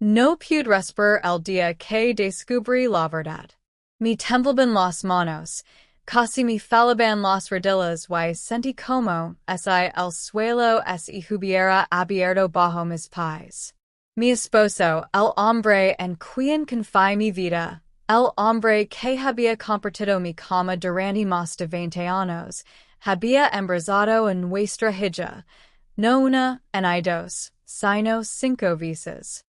No pude respirar el día que descubrí la verdad. Mi temblaban las manos, casi me falaban las rodillas y sentí como si el suelo si hubiera abierto bajo mis pies. Mi esposo, el hombre en quien confié mi vida, el hombre que había compartido mi cama durante más de 20 años, había embarazado a nuestra hija, no una ni dos, sino 5 veces.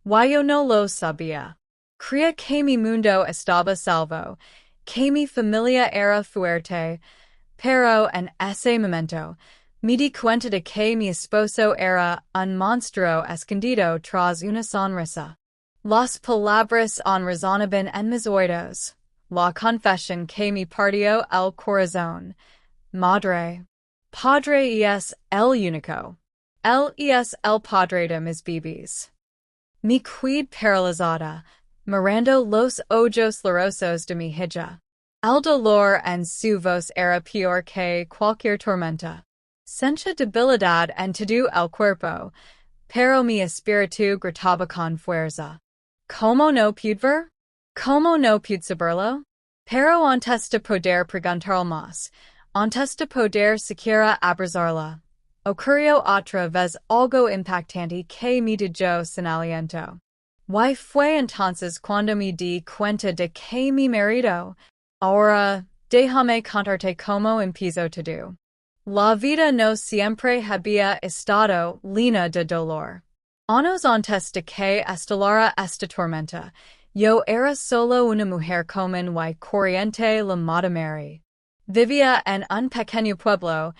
Yo no lo sabía. Creía que mi mundo estaba salvo, que mi familia era fuerte, pero en ese momento, me di cuenta de que mi esposo era un monstruo escondido tras una sonrisa. Las palabras resonaban en mis oídos, la confesión que me partió el corazón. Madre. Padre es el único. Él es el padre de mis bebés. Me quedé paralizada, mirando los ojos llorosos de mi hija. El dolor en su voz era peor que cualquier tormenta. Sentía debilidad en todo el cuerpo, pero mi espíritu gritaba con fuerza. ¿Cómo no pude ver? ¿Cómo no pude saberlo? Pero antes de poder preguntar más, antes de poder siquiera abrazarla, ocurrió otra vez algo impactante que me dejó sin aliento. Y fue entonces cuando me di cuenta de que mi marido. Ahora, déjame contarte cómo empezó todo. La vida no siempre había estado llena de dolor. Años antes de que estallara esta tormenta, yo era solo una mujer común y corriente llamada Mary. Vivía en un pequeño pueblo,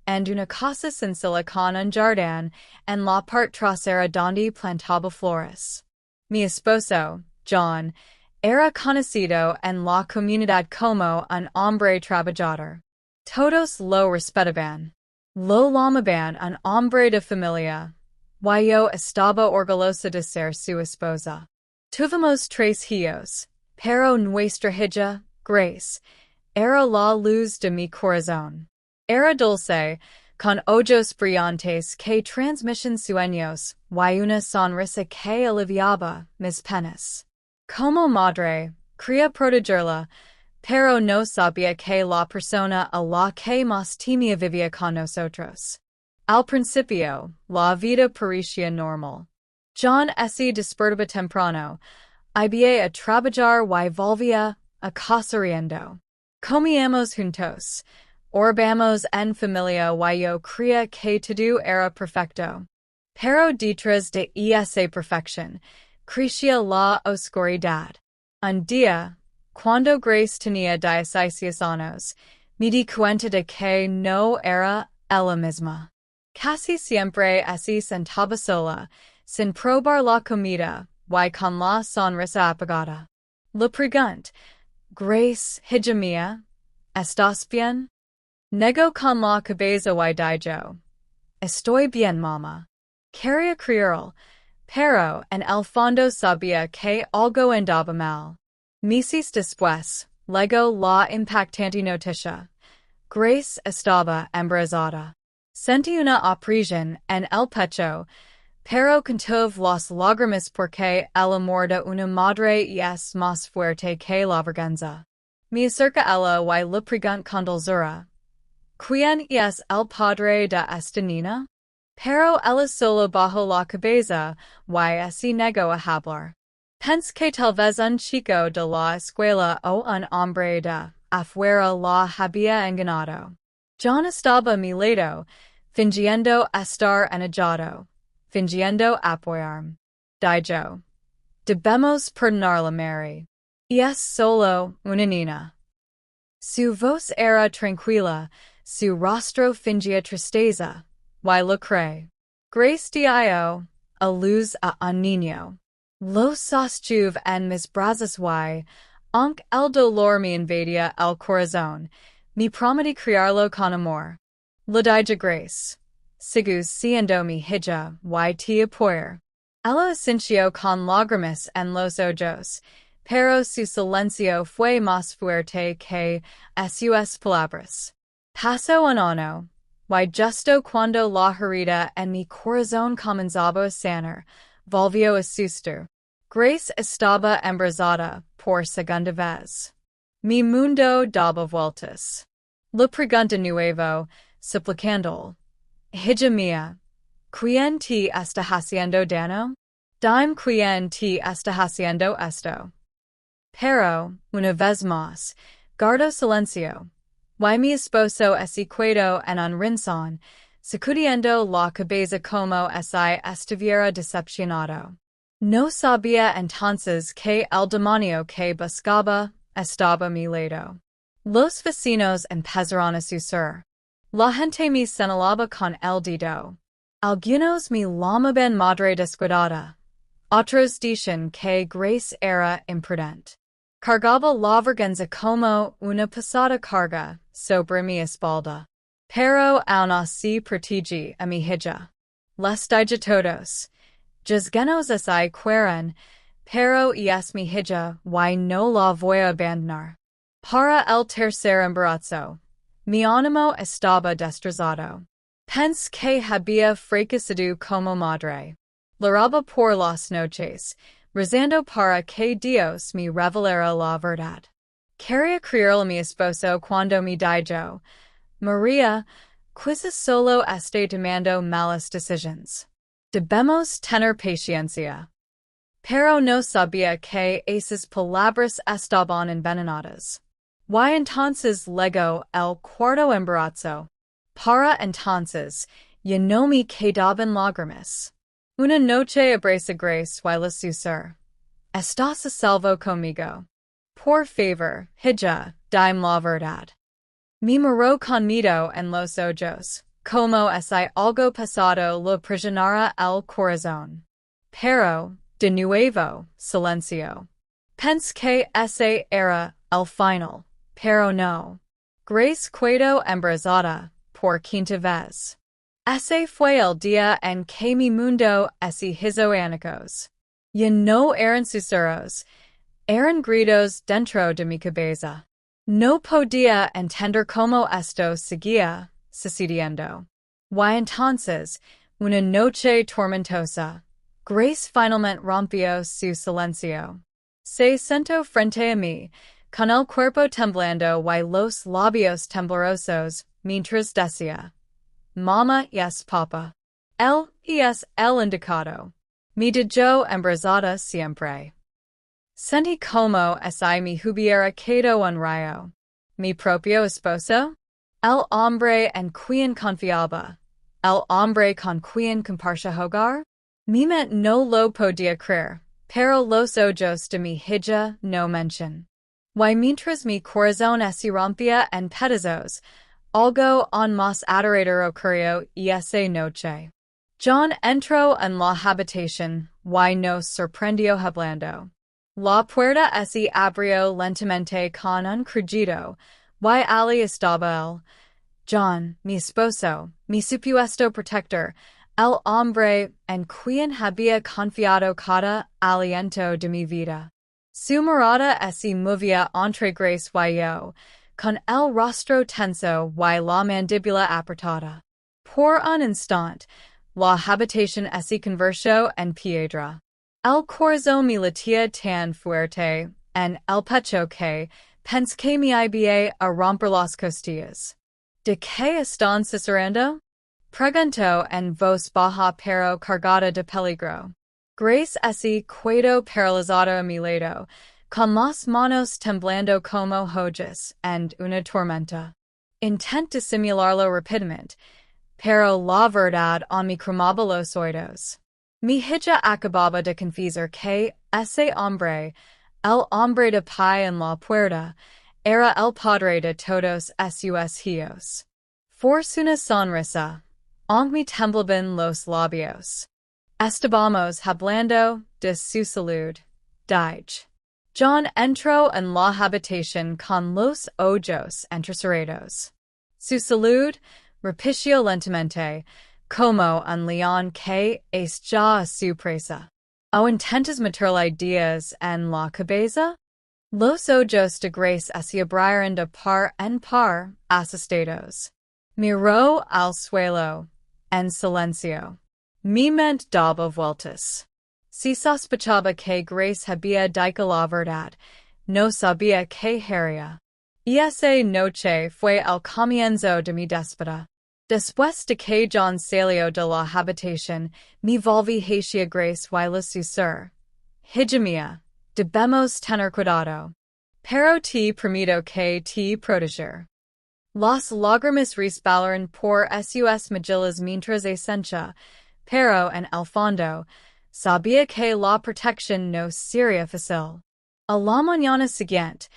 en una casa sencilla con un jardín en la parte trasera donde plantaba flores. Mi esposo, John, era conocido en la comunidad como un hombre trabajador. Todos lo respetaban. Lo llamaban un hombre de familia. Y yo estaba orgullosa de ser su esposa. Tuvimos 3 hijos, pero nuestra hija, Grace, era la luz de mi corazón. Era dulce, con ojos brillantes que transmitían sueños, y una sonrisa que aliviaba mis penas. Como madre, quería protegerla, pero no sabía que la persona a la que más temía vivía con nosotros. Al principio, la vida parecía normal. John se despertaba temprano, iba a trabajar y volvía a casa riendo. Comíamos juntos, orbamos en familia y yo creía que todo era perfecto. Pero detrás de esa perfección, crecía la oscuridad. Un día, cuando Grace tenía 16 años, me di cuenta de que no era ella misma. Casi siempre se sentaba sola, sin probar la comida, y con la sonrisa apagada. Le pregunté, Grace, hija mía, ¿estás bien? Negó con la cabeza y dijo, estoy bien, mamá. Quería creerlo, pero en el fondo sabía que algo andaba mal. Meses después, llegó la impactante noticia. Grace estaba embarazada. Sentí una opresión en el pecho, pero contuve las lágrimas porque el amor de una madre es más fuerte que la vergüenza. Me acerqué a ella y le pregunté con dulzura, ¿quién es el padre de esta niña? Pero ella solo bajó la cabeza y se negó a hablar. Pensé que tal vez un chico de la escuela o un hombre de afuera la había engañado. John estaba a mi lado, fingiendo estar enojado, fingiendo apoyarme. Dijo, debemos perdonarla, Mary. Es solo una niña. Su voz era tranquila, su rostro fingía tristeza, y lo creí. Grace dio a luz a un niño. Lo sostuve en mis brazos y, aunque el dolor me invadía el corazón, me prometí criarlo con amor. Le dije Grace, sigues siendo mi hija y te apoyar. Ella asintió con lágrimas en los ojos, pero su silencio fue más fuerte que sus palabras. Pasó un año, y justo cuando la herida en mi corazón comenzaba a sanar, volvió a susto. Grace estaba embarazada por segunda vez. Mi mundo daba vueltas. Le pregunta nuevo, suplicando. Hija mía, ¿quién te está haciendo daño? Dime quién te está haciendo esto. Pero, una vez más, guardo silencio. Y mi esposo quedo en un rincón, sacudiendo la cabeza como si estuviera decepcionado. No sabía entonces que el demonio que buscaba estaba a mi lado. Los vecinos empezaron a susur. La gente me señalaba con el dedo. Algunos me llamaban madre descuidada. Otros decían que Grace era imprudente. Cargaba la vergüenza como una pesada carga sobre mi espalda. Pero aún así protegí a mi hija. Les dije todos. Juzguenos así quieren, pero es mi hija y no la voy a abandonar. Para el tercer embarazo, mi ánimo estaba destrozado. Pensé que había fracasado como madre. Lloraba por las noches, rezando para que Dios me revelara la verdad. Quería creerle a mi esposo cuando me dijo, María, quizás solo esté tomando malas decisiones. Debemos tener paciencia. Pero no sabía que esas palabras estaban envenenadas. Y entonces llegó el cuarto embarazo. Para entonces, ya no me quedaban lágrimas. Una noche abracé a Grace y le susurré. ¿Estás a salvo conmigo? Por favor, hija, dime la verdad. Me miró con miedo en los ojos, como si algo pasado le presionara el corazón. Pero, de nuevo, silencio. Pensé que ese era el final, pero no. Grace quedó embarazada, por quinta vez. Ese fue el día en que mi mundo se hizo añicos. Ya no eran susurros, eran gritos dentro de mi cabeza. No podía entender cómo esto seguía sucediendo. Y entonces, una noche tormentosa, Grace finalmente rompió su silencio. Se sentó frente a mí, con el cuerpo temblando y los labios temblorosos, mientras decía, Mama yes papa. Él es el indicado. Me dijo embarazada siempre. Sentí como si me hubiera quedado un rayo. Mi propio esposo? El hombre en quien confiaba. El hombre con quien compartía hogar? Mi mente no lo podía creer, pero los ojos de mi hija no mention. Y mientras mi corazón se rompía en pedazos, algo aún más aterrador ocurrió esa noche. John entró en la habitación y nos sorprendió hablando. La puerta se abrió lentamente con un crujido, y allí estaba él. John, mi esposo, mi supuesto protector, el hombre en quien había confiado cada aliento de mi vida. Su mirada se movía entre Grace y yo, con el rostro tenso y la mandíbula apretada. Por un instante, la habitación se convirtió en piedra. El corazón me latía tan fuerte en el pecho que pensé que me iba a romper las costillas. ¿De qué están susurrando? Preguntó en voz baja pero cargada de peligro. Grace se quedó paralizada a mi lado, con las manos temblando como hojas en una tormenta. Intenté disimularlo rápidamente, pero la verdad aún me cremaba los oídos. Mi hija acababa de confesar que ese hombre, el hombre de pie en la puerta, era el padre de todos sus hijos. Force una sonrisa, aunque me temblaban los labios. Estábamos hablando de su salud. Dije. John entró en la habitación con los ojos entrecerrados. Su salud, repitió lentamente, como un león que es ya a su presa. ¿O intentas meterle ideas en la cabeza? Los ojos de Grace se abrieron de par en par, asustados. Miró al suelo, en silencio. Mi mente daba vueltas. Si sospechaba que Grace había dicho la verdad, no sabía que haría. Esa noche fue el comienzo de mi despedida. Después de que John salió de la habitación, me volví hacia Grace y le susurré. Hija mía, debemos tener cuidado. Pero te prometo que te proteger. Las lágrimas resbalaron por sus mejillas mientras ella, pero en el fondo, sabía que la protección no sería fácil. A la mañana siguiente,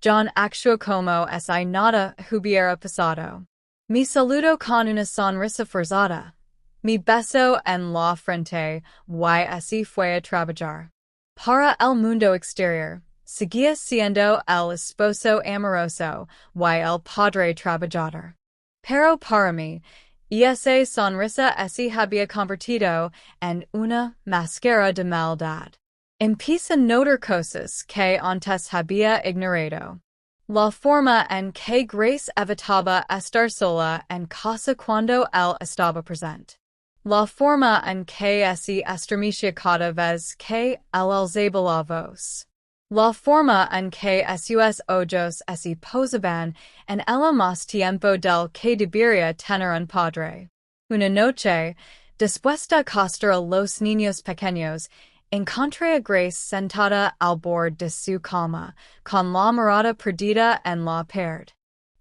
John actuó como si nada hubiera pasado. Me saludó con una sonrisa forzada. Me besó en la frente y así fue a trabajar. Para el mundo exterior, seguía siendo el esposo amoroso y el padre trabajador. Pero para mí, esa sonrisa se había convertido en una máscara de maldad. Empecé a notar cosas que antes había ignorado. La forma en que Grace evitaba estar sola en casa cuando él estaba presente. La forma en que se estremecía cada vez que él alzaba la voz. La forma en que sus ojos se posaban en ella más tiempo del que debería tener un padre. Una noche, después de acostar a los niños pequeños, encontré a Grace sentada al borde de su cama, con la mirada perdida en la pared.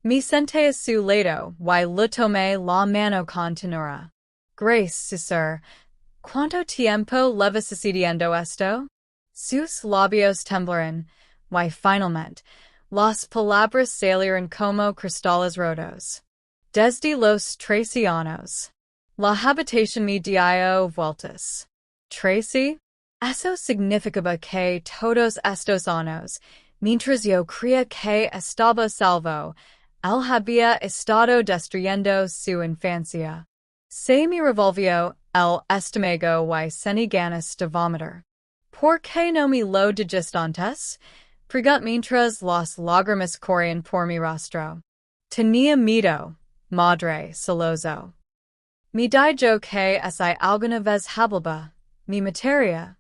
Me senté a su lado y le tomé la mano con ternura. Grace, susurré, ¿cuánto tiempo lleva sucediendo esto? Sus labios temblaron, y finalmente, las palabras salieron como cristales rotos. Desde los 13 años. La habitación me dio vueltas. 13? Eso significaba que todos estos años, mientras yo creía que estaba salvo, él había estado destruyendo su infancia. Se me revolvió el estómago y sentí ganas de vomitar. ¿Por qué no me lo dijiste antes? Pregunté mientras las lágrimas corrían por mi rostro. Tenía miedo, madre celoso. Me dijo que si alguna vez hablaba, me mataría.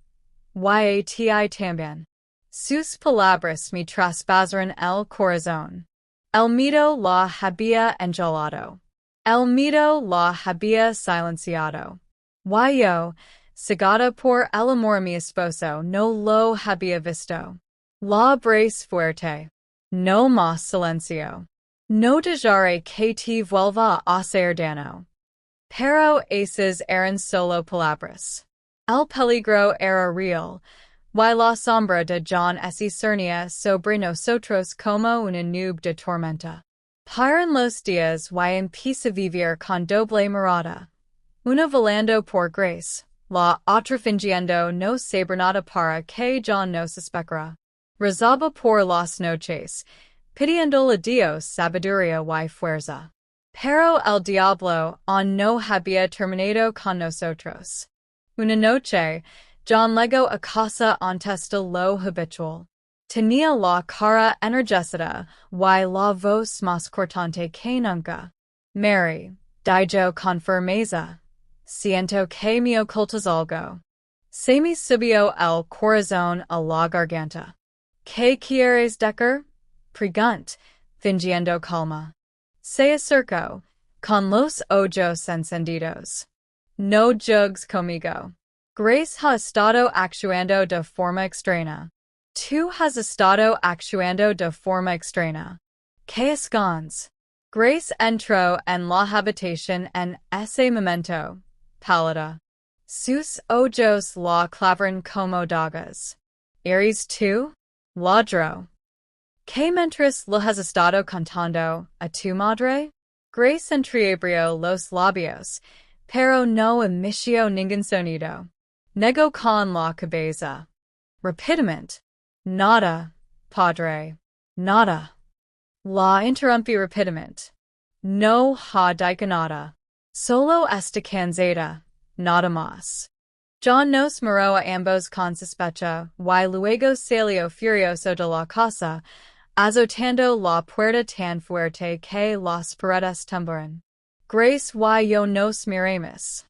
Y a ti también. Sus palabras me traspasaron el corazón. El miedo la había engelado. El miedo la había silenciado. Y yo, cegada por el amor a mi esposo, no lo había visto. La abracé fuerte. No más silencio. No dejaré que te vuelva a hacer daño. Pero esas eran solo palabras. El peligro era real, y la sombra de John se cernía sobre nosotros como una nube de tormenta. Paran los días y empecé a vivir con doble mirada. Una velando por Grace, la otra fingiendo no saber nada para que John no suspectara. Rezaba por las noches, pidiéndole a Dios sabiduría y fuerza. Pero el diablo aún no había terminado con nosotros. Una noche, John llegó a casa antes de lo habitual. Tenía la cara enrojecida y la voz más cortante que nunca. Mary, dijo con firmeza, siento que me ocultas algo. Se me subió el corazón a la garganta. ¿Qué quieres decir? Pregunté, fingiendo calma. Se acercó, con los ojos encendidos. No juegues conmigo. Grace ha estado actuando de forma extraña. Tú has estado actuando de forma extraña. ¿Qué escondes? Grace entró en la habitación en ese momento, pálida. Sus ojos la clavaron como dagas. ¿Eres tú? Ladro. ¿Qué mientras lo has estado contando a tu madre? Grace entreabrió los labios, pero no emitió ningún sonido. Negó con la cabeza. Rápidamente. Nada, padre. Nada. La interrumpí rápidamente. No ha dicho nada. Solo está cansada. Nada más. John nos miró a ambos con sospecha, y luego salió furioso de la casa, azotando la puerta tan fuerte que las paredes temblaron. Grace y yo nos miramos.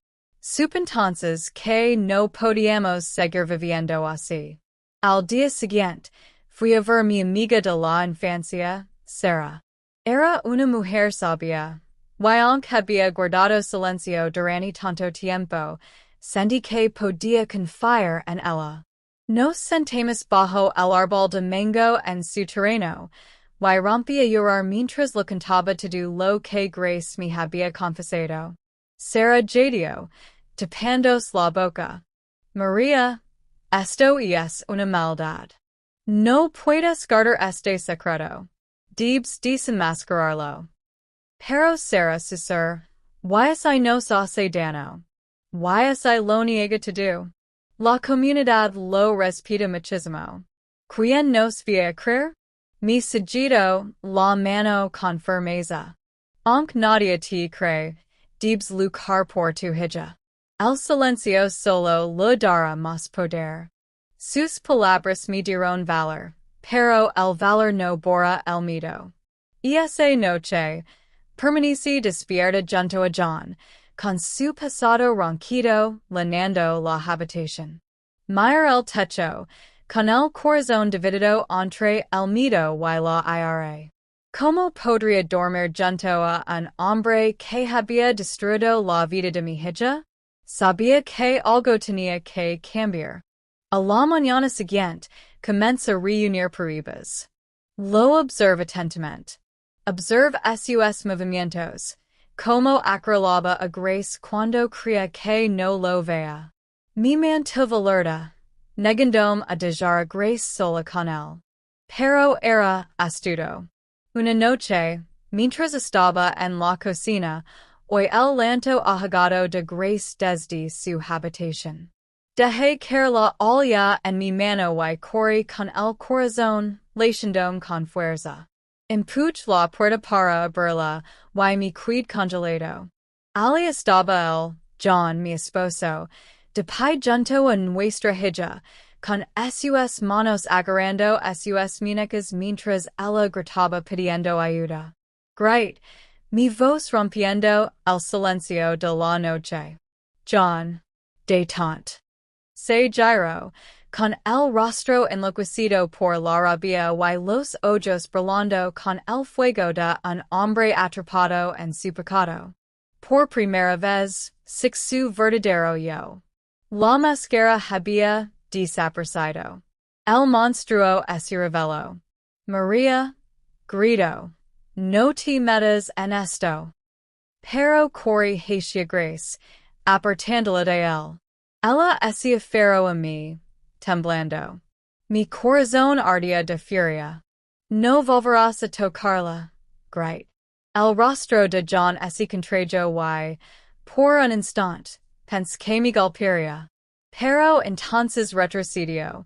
Sup entonces que no podíamos seguir viviendo así. Al día siguiente, fui a ver mi amiga de la infancia, Sara. Era una mujer sabia, y aunque había guardado silencio durante tanto tiempo, sentí que podía confiar en ella. Nos sentamos bajo el árbol de mango en su terreno, y rompí a llorar mientras le contaba todo lo que Grace me había confesado. Sara jadeó, tapándose la boca. María, esto es una maldad. No puedes guardar este secreto. Debes desenmascararlo. Pero Sara susurró, y nos hace daño. Y lo niega todo. La comunidad lo respeta muchísimo. ¿Quién nos va a creer? Me sujeto la mano con firmeza. Aunque nadie te cree, debes luchar por tu hija. El silencio solo le dará más poder. Sus palabras me dieron valor, pero el valor no borra el miedo. Esa noche, permanecí despierta junto a John, con su pasado ronquido, llenando la habitación. Miré el techo, con el corazón dividido entre el miedo y la ira. ¿Cómo podría dormir junto a un hombre que había destruido la vida de mi hija? Sabía que algo tenía que cambiar. A la mañana siguiente, comencé a reunir pruebas. Lo observé atentamente. Observe sus movimientos, como acrolaba a Grace cuando creía que no lo vea. Me mantuve alerta, negándome a dejar a Grace sola con él. Pero era astuto. Una noche, mientras estaba en la cocina, oí el llanto ahogado de Grace desde su habitación. Dejé caer la olla en mi mano y corrí con el corazón latiendo con fuerza. Empujé la puerta para abrirla y me quedé congelado. Allí estaba John, mi esposo, de pie junto a nuestra hija, con sus manos agarrando sus muñecas mientras ella gritaba pidiendo ayuda. Great, mi voz rompiendo el silencio de la noche. John, detente. Se giró, con el rostro enloquecido por la rabia y los ojos brillando con el fuego de un hombre atrapado en su pecado. Por primera vez, su verdadero yo. La máscara había desaparecido. El monstruo se reveló. María, gritó, no te metas en esto. Pero corrí hacia Grace, apartándola de él. Ella se aferró a mí, temblando. Mi corazón ardía de furia. No volverás a tocarla, grité. El rostro de John se contrajo y, por un instante, pensé que me golpearía. Pero entonces retrocedió,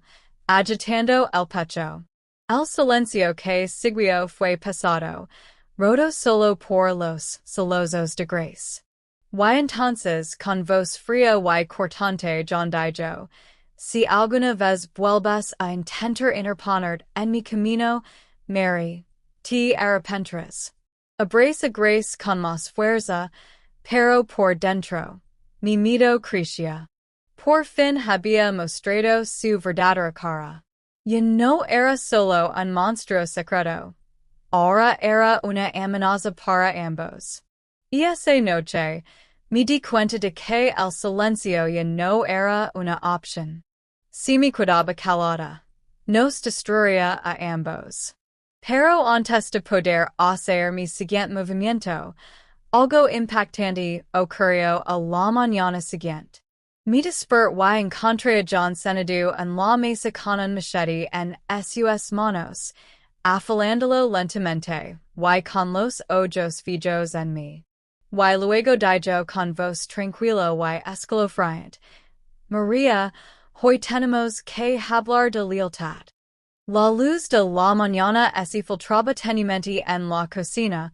agitando el pecho. El silencio que siguió fue pesado, roto solo por los sollozos de Grace. Y entonces, con voz fría y cortante, John dijo, si alguna vez vuelves a intentar interponer en mi camino, Mary, te arrepentirás. Abracé a Grace con más fuerza, pero por dentro, mi miedo crecía. Por fin había mostrado su verdadera cara. Ya no era solo un monstruo secreto. Ahora era una amenaza para ambos. Esa noche, me di cuenta de que el silencio ya no era una opción. Si me quedaba callada, nos destruiría a ambos. Pero antes de poder hacer mi siguiente movimiento, algo impactante ocurrió a la mañana siguiente. Me desperté y encontré a John sentado en la mesa con un machete en sus manos, afilándolo lentamente, y con los ojos fijos en mí. Y luego dijo con voz tranquila y escalofriante, María, hoy tenemos que hablar de lealtad. La luz de la mañana se filtraba tenuemente en la cocina,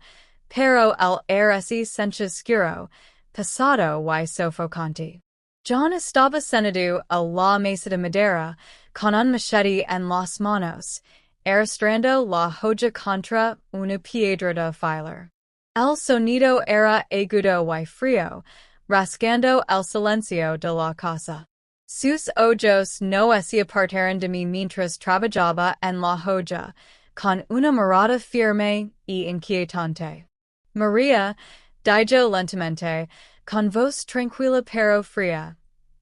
pero el aire se sentía oscuro, pesado y sofocante. John estaba sentado a la mesa de madera, con un machete en las manos, arrastrando la hoja contra una piedra de afilar. El sonido era agudo y frío, rasgando el silencio de la casa. Sus ojos no se apartaron de mí mientras trabajaba en la joya, con una mirada firme y inquietante. María, dijo lentamente, con voz tranquila pero fría.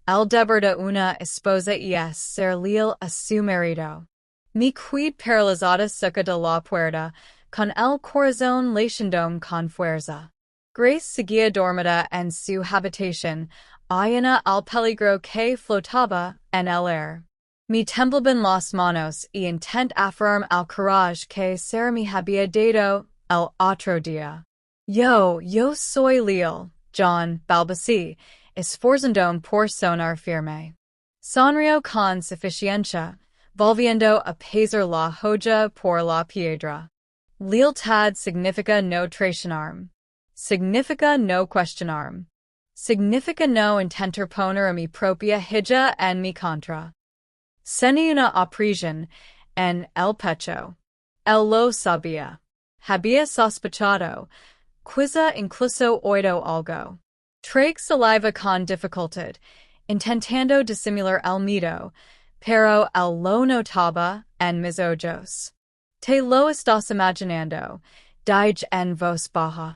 El deber de una esposa es ser leal a su marido. Mi quid paralizada cerca de la puerta, con el corazón latiendo con fuerza. Grace seguía dormida en su habitación, ayuna al peligro que flotaba en el aire. Me temblaban las manos y intent aferrarme al courage que Sarah me había dado el otro día. Yo soy leal, John, balbucí, esforzándome por sonar firme. Sonrió con suficiencia, volviendo a pesar la joya por la piedra. Lealtad significa no traicionarme. Significa no cuestionarme. Significa no intentar poner a mi propia hija en mi contra. Sentí una opresión en el pecho. Él lo sabía. Había sospechado, quizá incluso oído algo. Tragué saliva con dificultad, intentando disimular el miedo, pero él lo notaba en mis ojos. Te lo estás imaginando, dije en voz baja.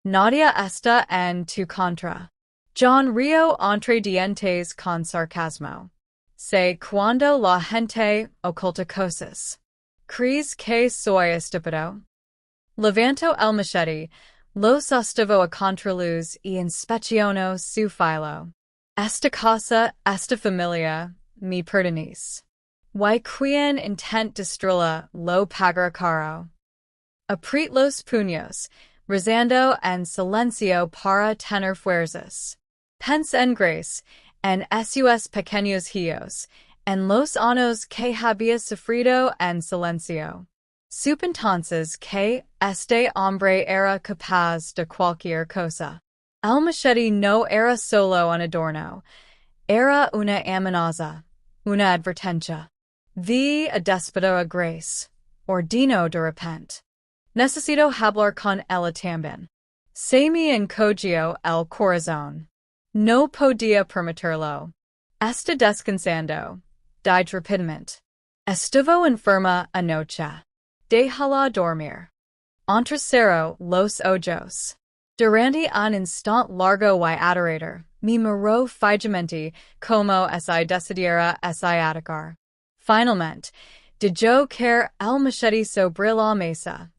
Nadie está en tu contra. John rió entre dientes con sarcasmo. Sé cuando la gente oculta cosas. ¿Crees que soy estúpido? Levanto el machete, lo sostuvo a contraluz y inspeccionó su filo. Esta casa, esta familia, me pertenece. Y quien intent destruirla lo pagará caro. Apriet los puños, rezando en silencio para tener fuerzas. Pense en Grace, en sus pequeños hijos, en los años que había sufrido en silencio. Supo entonces que este hombre era capaz de cualquier cosa. El machete no era solo un adorno, era una amenaza, una advertencia. Vi a despedir a Grace, ordinó de repente. Necesito hablar con ella también. Se me encogió el corazón. No podía permitirlo. Está descansando, dije rápidamente. Estuvo enferma anoche. Déjala dormir. Entrecerró los ojos. Durante un instante largo y adorador, me miró fijamente como si decidiera atacar. Finalmente, dejó caer el machete sobre la mesa.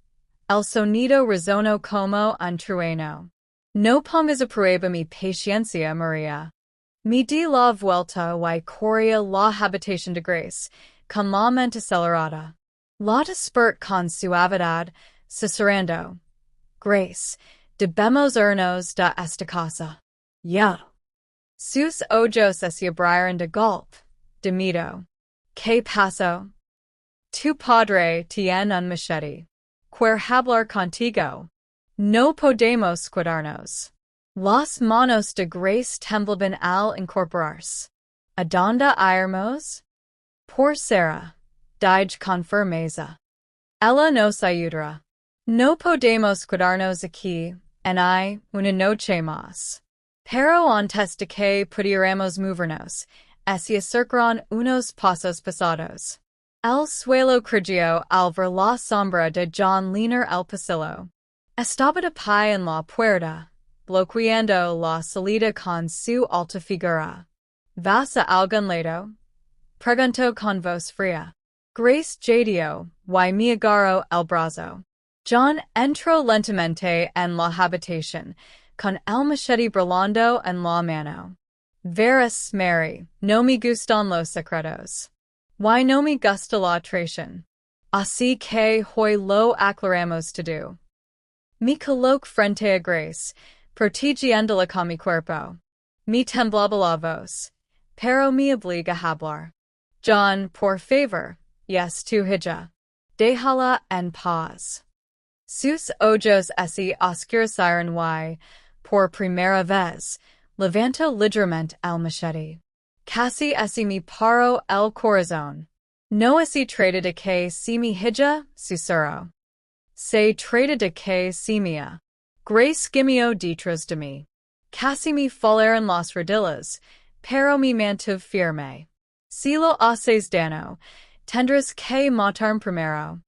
El sonido resonó como un trueno. No pongas a prueba mi paciencia, María. Me di la vuelta y corría la habitación de Grace, con la mente acelerada. La desperté con suavidad, susurrando. Grace, debemos irnos de esta casa. Ya. Sus ojos se abrieron de golpe, de miedo. ¿Qué pasó? Tu padre tiene un machete. Quiero hablar contigo. No podemos quedarnos. Las manos de Grace temblaban al incorporarse. ¿A dónde iremos? Por Sarah, dije con firmeza. Ella nos ayudará. No podemos quedarnos aquí, una noche más. Pero antes de que pudiéramos movernos, se acercaron unos pasos pesados. El suelo crujió al ver la sombra de John leanar el pasillo. Estaba de pie en la puerta, bloqueando la salida con su alta figura. ¿Vas a algún lado? Preguntó con voz fría. Grace jadeó, y me agarró el brazo. John entró lentamente en la habitación, con el machete brillando en la mano. Verás, Mary, no me gustan los secretos. Y no me gusta la traición. Así que hoy lo aclaramos todo. Me coloqué frente a Grace, protegiéndola con mi cuerpo. Me temblaba la voz, pero me obliga a hablar. John, por favor, es tu hija. Déjala en paz. Sus ojos se oscurecieron y, por primera vez, levantó ligeramente el machete. Casi me paró el corazón. No se trata de que si mi hija, susurró. Se trata de que si mía. Grace gimió detrás de mí. casi me falaron las rodillas, pero mi mantuve firme. Silo haces dano, tendrás que matarme primero.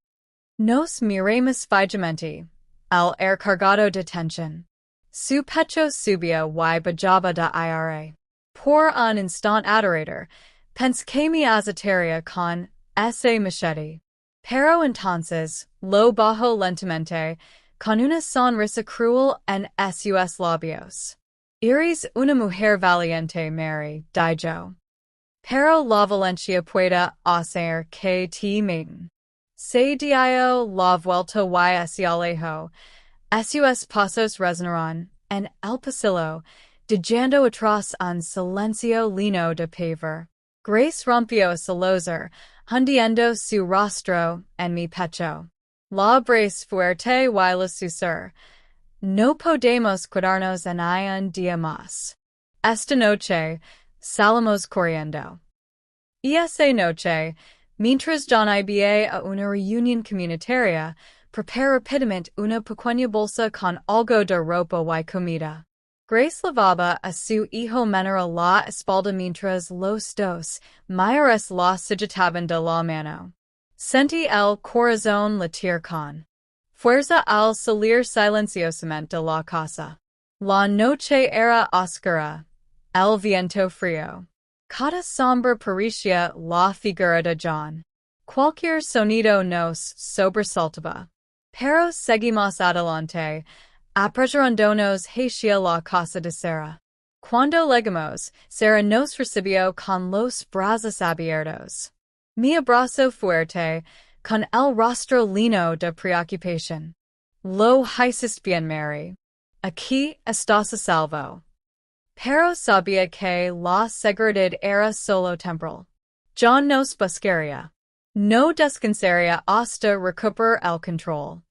Nos miremos fijamente, al cargado de tensión. Su pecho subía y bajaba de aire. Por un instant adorador, pensé que me azotaría con ese machete. Pero entonces, lo bajó lentamente, con una sonrisa cruel en sus labios. Eres una mujer valiente, Mary, dijo. Pero la valencia puede hacer que te maten. Se dio la vuelta y se alejó. Sus pasos resonaron en el pasillo, dejando atrás un silencio lleno de pavor. Grace rompió a sollozar, hundiendo su rostro en mi pecho. La abracé fuerte y la susurré. No podemos quedarnos en un día más. Esta noche, salimos corriendo. Y esa noche, mientras John iba a una reunión comunitaria, preparé rápidamente una pequeña bolsa con algo de ropa y comida. Grace lavaba a su hijo menor la espalda mientras los dos mayores la sujetaban de la mano. Sentí el corazón latir con fuerza al salir silenciosamente de la casa. La noche era oscura, el viento frío. Cada sombra parecía la figura de John. Cualquier sonido nos sobresaltaba. Pero seguimos adelante, apresurándonos hacia la casa de Sarah. Cuando llegamos, Sarah nos recibió con los brazos abiertos. Me abrazó fuerte, con el rostro lleno de preocupación. Lo hiciste bien, Mary. Aquí estás a salvo. Pero sabía que la seguridad era solo temporal. John nos buscaría. No descansaría hasta recuperar el control.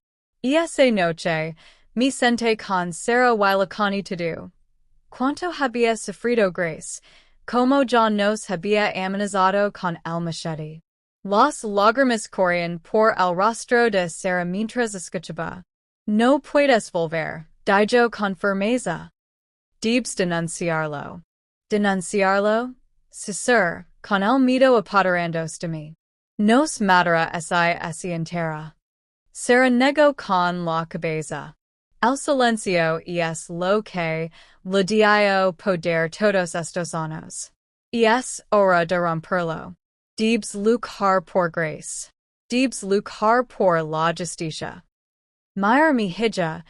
Y esa noche, me senté con Sarah y la conitudo. Cuánto había sufrido Grace, como John nos había amenazado con el machete. Las lágrimas corrían por el rostro de Sarah mientras escuchaba. No puedes volver, dijo con firmeza. Debes denunciarlo. ¿Denunciarlo? Sí, con el miedo apoderándose de mí. Nos matará ese entera. Sarah negó con la cabeza. El silencio es lo que le dio poder todos estos años. Y es hora de romperlo. Debes luchar por Grace. Debes luchar por la justicia. Mira mi hija,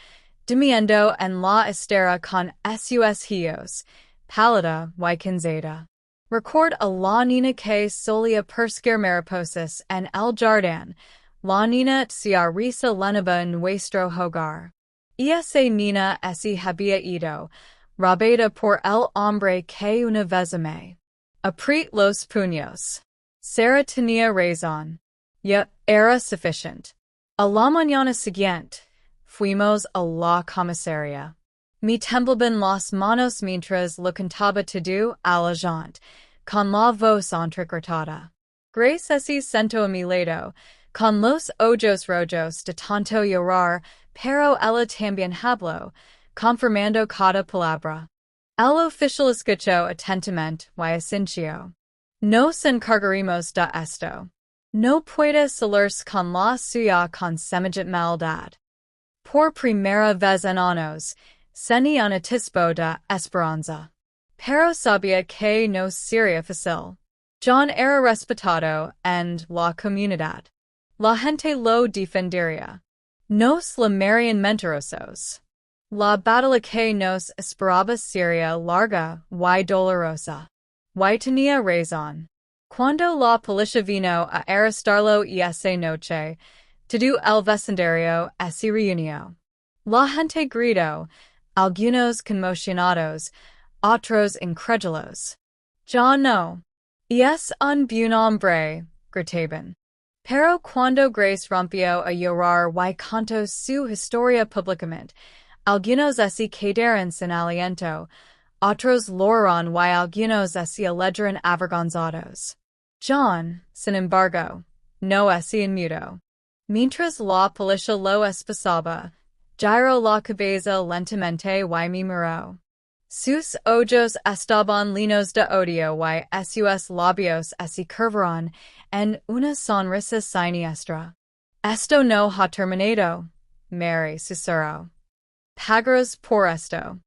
durmiendo en la estera con sus hijos, pálida y cansada. Record a la niña que solía perseguir mariposas en el jardín, la niña se risa lenaba en nuestro hogar. Y esa niña había ido, robada por el hombre que una vez amé. Apriet los puños. Sarah tenía razón. Ya era suficiente. A la mañana siguiente, fuimos a la comisaría. Me temblaban las manos mientras lo contaba todo a la gente, con la voz entrecortada. Grace se sentó a mi lado, con los ojos rojos de tanto llorar, pero ella también habló, confirmando cada palabra. El oficial escuchó atentamente y asintió. Nos encargaremos de esto. No puede salirse con la suya con semejante maldad. Por primera vez en años, sentí un atisbo de esperanza. Pero sabía que no sería fácil. John era respetado en la comunidad. La gente lo defendería. Nos le llamarían mentirosos. La batalla que nos esperaba sería larga y dolorosa. Y tenía razón. Cuando la policía vino a arrestarlo esa noche, todo el vecindario se reunió. La gente gritó, algunos conmocionados, otros incrédulos. Ya no. Es un buen hombre, gritaban. Pero cuando Grace rompió a llorar y contó su historia públicamente, algunos se quedaron sin aliento, otros loraron y algunos se alegraron avergonzados. John, sin embargo, no se inmutó. Mientras la policía lo esposaba, giró la cabeza lentamente y me miró. Sus ojos estaban llenos de odio y sus labios se curvaron en una sonrisa siniestra. Esto no ha terminado, Mary susurró. Pagaros por esto.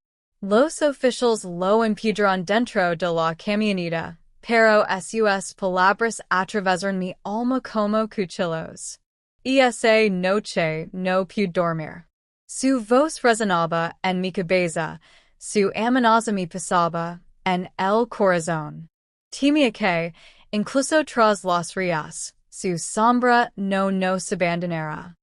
Los oficiales lo impidieron dentro de la camioneta, pero sus palabras atravesaron mi alma como cuchillos. Esa noche no pude dormir. Su voz resonaba en mi cabeza, su amenaza me pasaba en el corazón. Temía que, incluso tras las risas, su sombra no nos abandonara.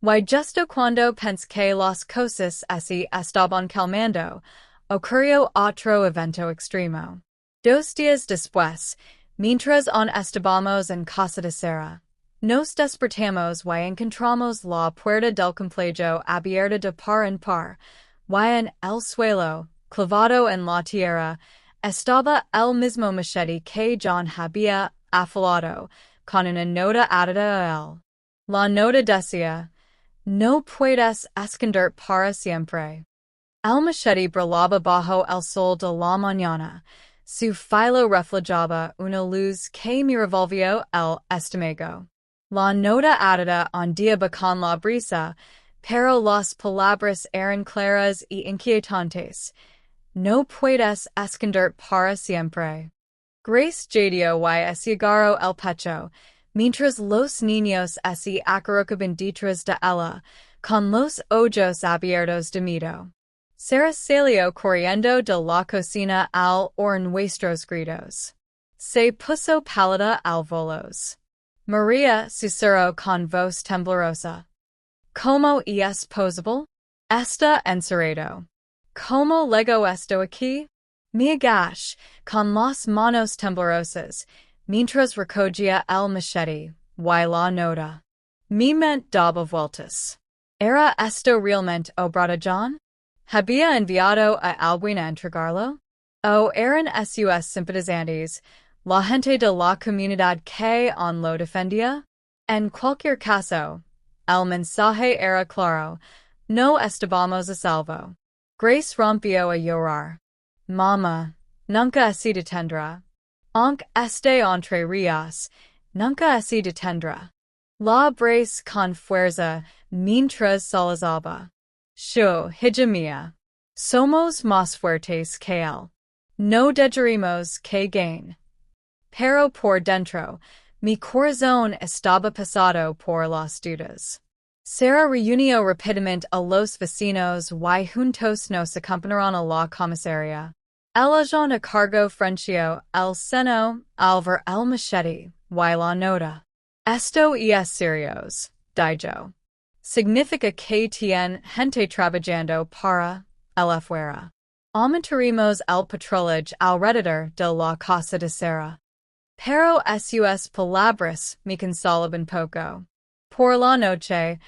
Y justo cuando pensé que las cosas así estaban calmando, ocurrió otro evento extremo. 2 días después, mientras aún estábamos en casa de Sara, nos despertamos y encontramos la puerta del complejo abierta de par en par, y en el suelo, clavado en la tierra, estaba el mismo machete que John había afilado, con una nota atada a él. La nota decía: no puedes esconder para siempre. El machete brillaba bajo el sol de la mañana. Su filo reflejaba una luz que me revolvió el estómago. La nota atada ondía con la brisa, pero las palabras eran claras y inquietantes. No puedes esconder para siempre. Grace jadeó y se agarró el pecho, mientras los niños se acurrucaban detrás de ella, con los ojos abiertos de miedo. Sara salió corriendo de la cocina al oír nuestros gritos. Se puso pálida al volos. María susurró con voz temblorosa: ¿Cómo es posible? Está encerrado. ¿Cómo llegó esto aquí? Me agaché, con las manos temblorosas, mientras recogía el machete y la nota. Mi mente daba vueltas. ¿Era esto realmente obra de John? ¿Había enviado a alguien a entregarlo? ¿O eran sus simpatizantes, la gente de la comunidad que aún lo defendía? En cualquier caso, el mensaje era claro: no estábamos a salvo. Grace rompió a llorar. Mamá, nunca se detendrá. Aunque esté entre ríos, nunca se detendrá. La abracé con fuerza mientras sollozaba. Yo, hija mía, somos más fuertes que él. No dejaremos que gane. Pero por dentro, mi corazón estaba pesado por las dudas. Sara reunió rápidamente a los vecinos y juntos nos acompañaron a la comisaría. El agente a cargo frunció el seno al ver el machete y la nota. Esto es serio, dijo. Significa que tiene gente trabajando para el afuera. Aumentaremos el patrullaje alrededor de la casa de Sara. Pero sus palabras me consolaban poco. Por la noche,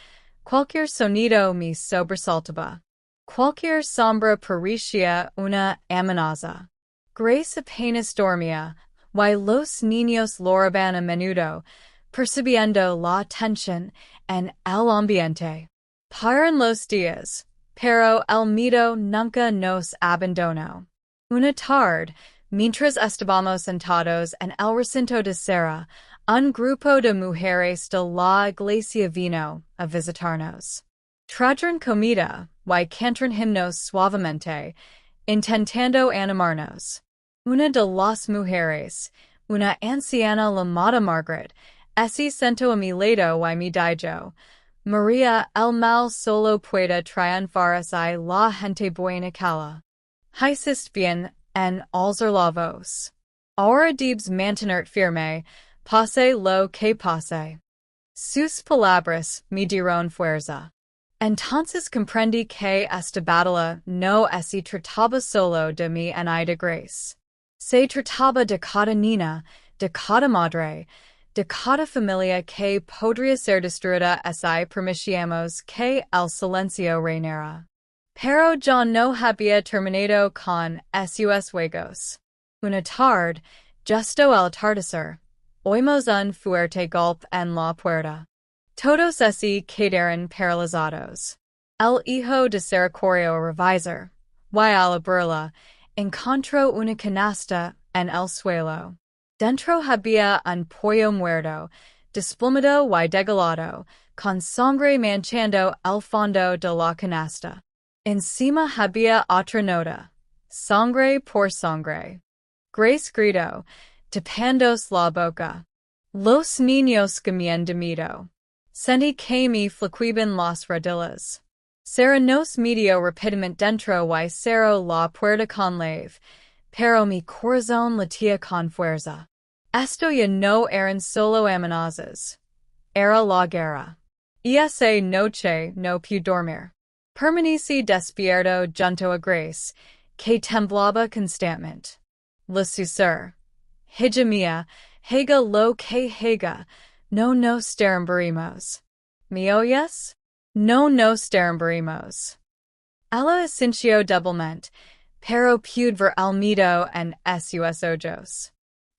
cualquier sonido me sobresaltaba. Cualquier sombra parecía una amenaza. Grace apenas dormía, y los niños lloraban a menudo, percibiendo la tensión en el ambiente. Pasaron los días, pero el miedo nunca nos abandonó. Una tarde, mientras estábamos sentados en el recinto de Sara, un grupo de mujeres de la iglesia vino a visitarnos. Trajeron comida y cantaron himnos suavemente, intentando animarnos. Una de las mujeres, una anciana llamada Margaret, se sentó a mi lado y me dijo: María, el mal solo puede triunfar si la gente buena cala. Hiciste bien en alzar la voz. Ahora debes mantener firme, pase lo que pase. Sus palabras me dieron fuerza. Entonces comprendí que esta batalla no se trataba solo de mí y de Grace. Se trataba de cada niña, de cada madre, de cada familia que podría ser destruida si permitíamos que el silencio reinara. Pero ya no había terminado con sus juegos. Una tarde, justo al atardecer, oímos un fuerte golpe en la puerta. Todos se quedaron paralizados. El hijo de Sara corrió a revisar, y al abrirla, encontró una canasta en el suelo. Dentro había un pollo muerto, desplumado y degolado, con sangre manchando el fondo de la canasta. Encima había otra nota, sangre por sangre. Grace gritó, tapándose la boca. Los niños comían dormido. Sentí que me flaqueaban las rodillas. Sara nos metió rápidamente dentro y cerró la puerta con llave, pero mi corazón latía con fuerza. Esto ya no eran solo amenazas. Era la guerra. Esa noche no pude dormir. Permanecí despierto junto a Grace, que temblaba constantemente. Le susurré. Hija mía, haga lo que haga, no nos derrumbaremos. ¿Me oyes? No nos derrumbaremos. Ella asintió débilmente, pero pude ver el miedo en sus ojos.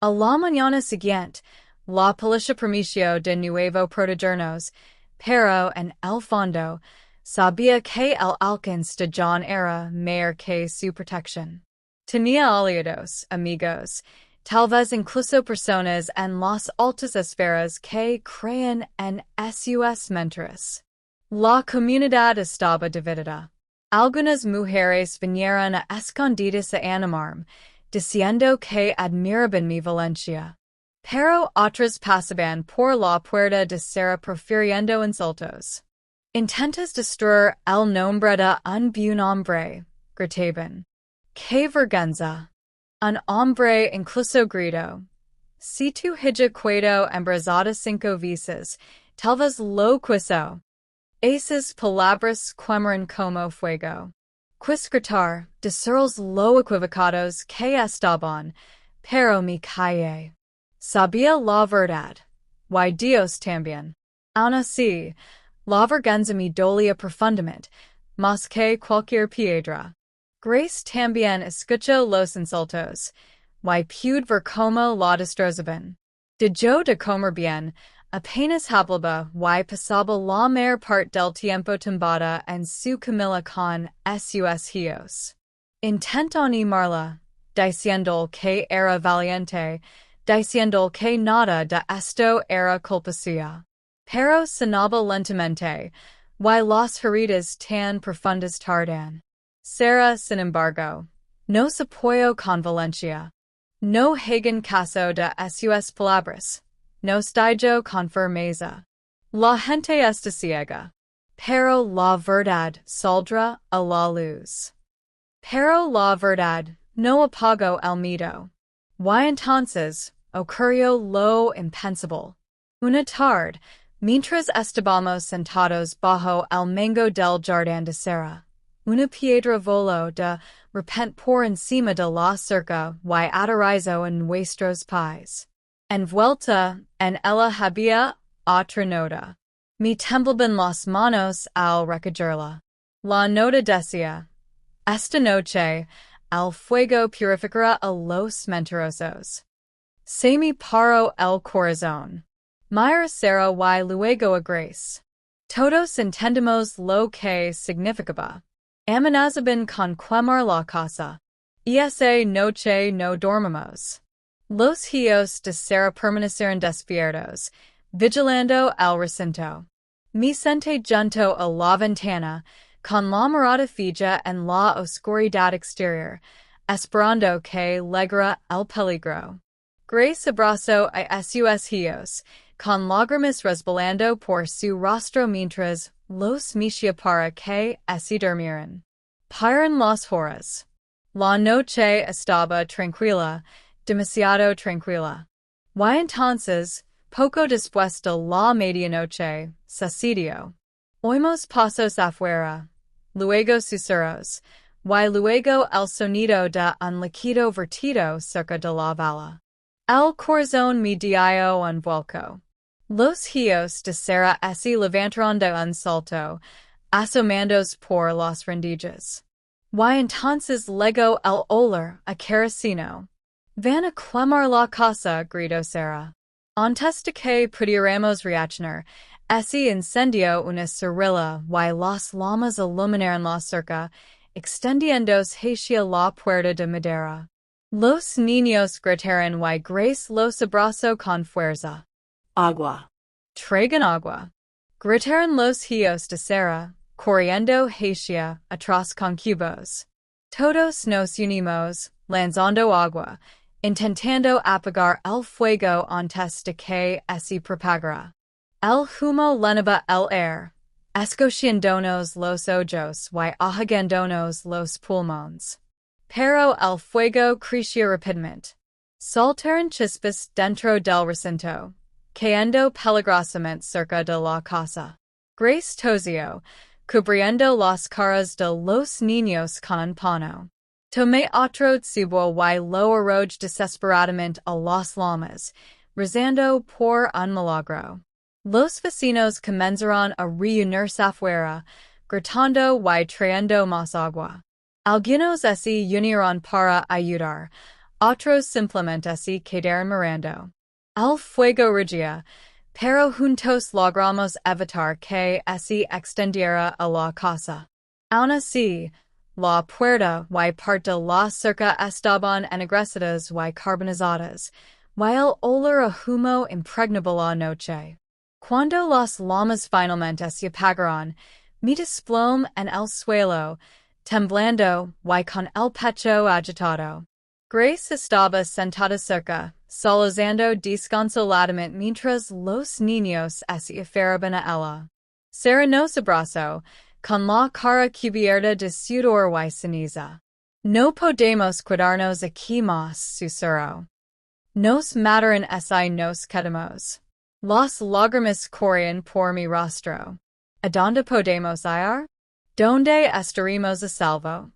A la mañana siguiente, la policía permitió de nuevo protegernos, pero en el fondo, sabía que el alcance de John era mayor que su protección. Tenía aliados, amigos, tal vez incluso personas en las altas esferas que creían en sus mentiras. La comunidad estaba dividida. Algunas mujeres vinieron a escondidas a animarme, diciendo que admiraban mi valencia. Pero otras pasaban por la puerta de Sara profiriendo insultos. Intentas destruir el nombre de un buen hombre, gritaban. ¡Qué vergüenza! Un hombre incluso gritó. Si tu hija quedó embarazada 5 veces, tal vez lo quiso. Esas palabras quemaron como fuego. Quis gritar, decirles lo equivocados que estaban, pero me callé. Sabía la verdad. Y Dios también. Aun así, la vergüenza me dolía profundamente, más que cualquier piedra. Grace también escuchó los insultos, y pude ver cómo la destrozaban. Dejó de comer bien, apenas hablaba y pasaba la mayor parte del tiempo tumbada en su camilla con sus hijos. Intentó animarla, diciendo que era valiente, diciendo que nada de esto era culpa suya. Pero sonaba lentamente, y las heridas tan profundas tardan. Sara, sin embargo, no se apoyó con valencia. No hagan caso de sus palabras. Nos dijo con firmeza. La gente está ciega. Pero la verdad saldrá a la luz. Pero la verdad no apagó el miedo. Y entonces ocurrió lo impensable. Una tarde, mientras estábamos sentados bajo el mango del jardín de Sara, una piedra voló de repente por encima de la cerca y aterrizó en nuestros pies. Envuelta en ella había otra nota. Me temblaban las manos al recogerla. La nota decía, Esta noche, el fuego purificará a los mentirosos. Se me paró el corazón. Mira Sara y luego a Grace. Todos entendimos lo que significaba. Amenazaban con quemar la casa. Esa noche no dormimos. Los hijos de Sara permanecieron despiertos, vigilando el recinto. Me senté junto a la ventana, con la mirada fija en la oscuridad exterior, esperando que llegara el peligro. Grace abrazó a sus hijos, con lágrimas resbalando por su rostro mientras los mecía para que así durmieran. Pasaron las horas. La noche estaba tranquila, demasiado tranquila. Y entonces, poco después de la medianoche, sucedió. Oímos pasos afuera, luego susurros, y luego el sonido de un líquido vertido cerca de la vala. El corazón me dio un vuelco. Los hijos de Sara se levantaron de un salto, asomándose por las rendijas. Y entonces llegó el olor a queroseno. Van a quemar la casa, gritó Sara. Antes de que pudiéramos reaccionar, se incendió una cerilla y las llamas iluminaron la cerca, extendiendos hacia la puerta de madera. Los niños gritaron y Grace los abrazó con fuerza. Agua. Traigan agua. Gritaron los hijos de Sarah, corriendo hacia atrás con cubos. Todos nos unimos, lanzando agua, intentando apagar el fuego antes de que se propagara. El humo llenaba el aire, escociéndonos los ojos y ahogándonos los pulmones. Pero el fuego crecía rápidamente. Saltaron chispas dentro del recinto, cayendo peligrosamente cerca de la casa. Grace tosió, cubriendo las caras de los niños con un pano. Tomé otro tzubo y lo arrojé desesperadamente a las llamas, rezando por un milagro. Los vecinos comenzaron a reunirse afuera, gritando y trayendo más agua. Algunos se unieron para ayudar, otros simplemente se quedaron mirando. El fuego rugía, pero juntos logramos evitar que se extendiera a la casa. Aun así, la puerta y parte de la cerca estaban ennegrecidas y carbonizadas, y el olor a humo impregnaba la noche. Cuando las llamas finalmente se apagaron, me desplomé en el suelo, temblando y con el pecho agitado. Grace estaba sentada cerca, sollozando desconsoladamente mientras los niños se aferraban a ella. Sarah nos abrazó, con la cara cubierta de sudor y ceniza. No podemos quedarnos aquí más, susurró. Nos mataron y nos quedamos. Las lágrimas corrían por mi rostro. ¿A dónde podemos ir? ¿Dónde estaremos a salvo?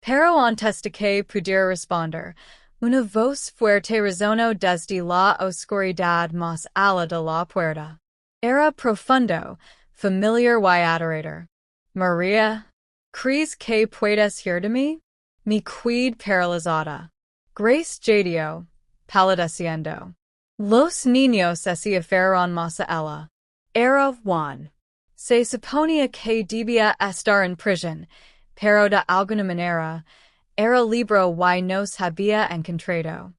Pero antes de que pudiera responder, una voz fuerte resonó desde la oscuridad más allá de la puerta. Era profundo, familiar y aterrador. María, ¿crees que puedes ir de mí? Me quedé paralizada. Grace jadeó, palideciendo. Los niños se aferraron más a ella. Era Juan. Se suponía que debía estar en prisión, pero de alguna manera, era libre y nos había encontrado.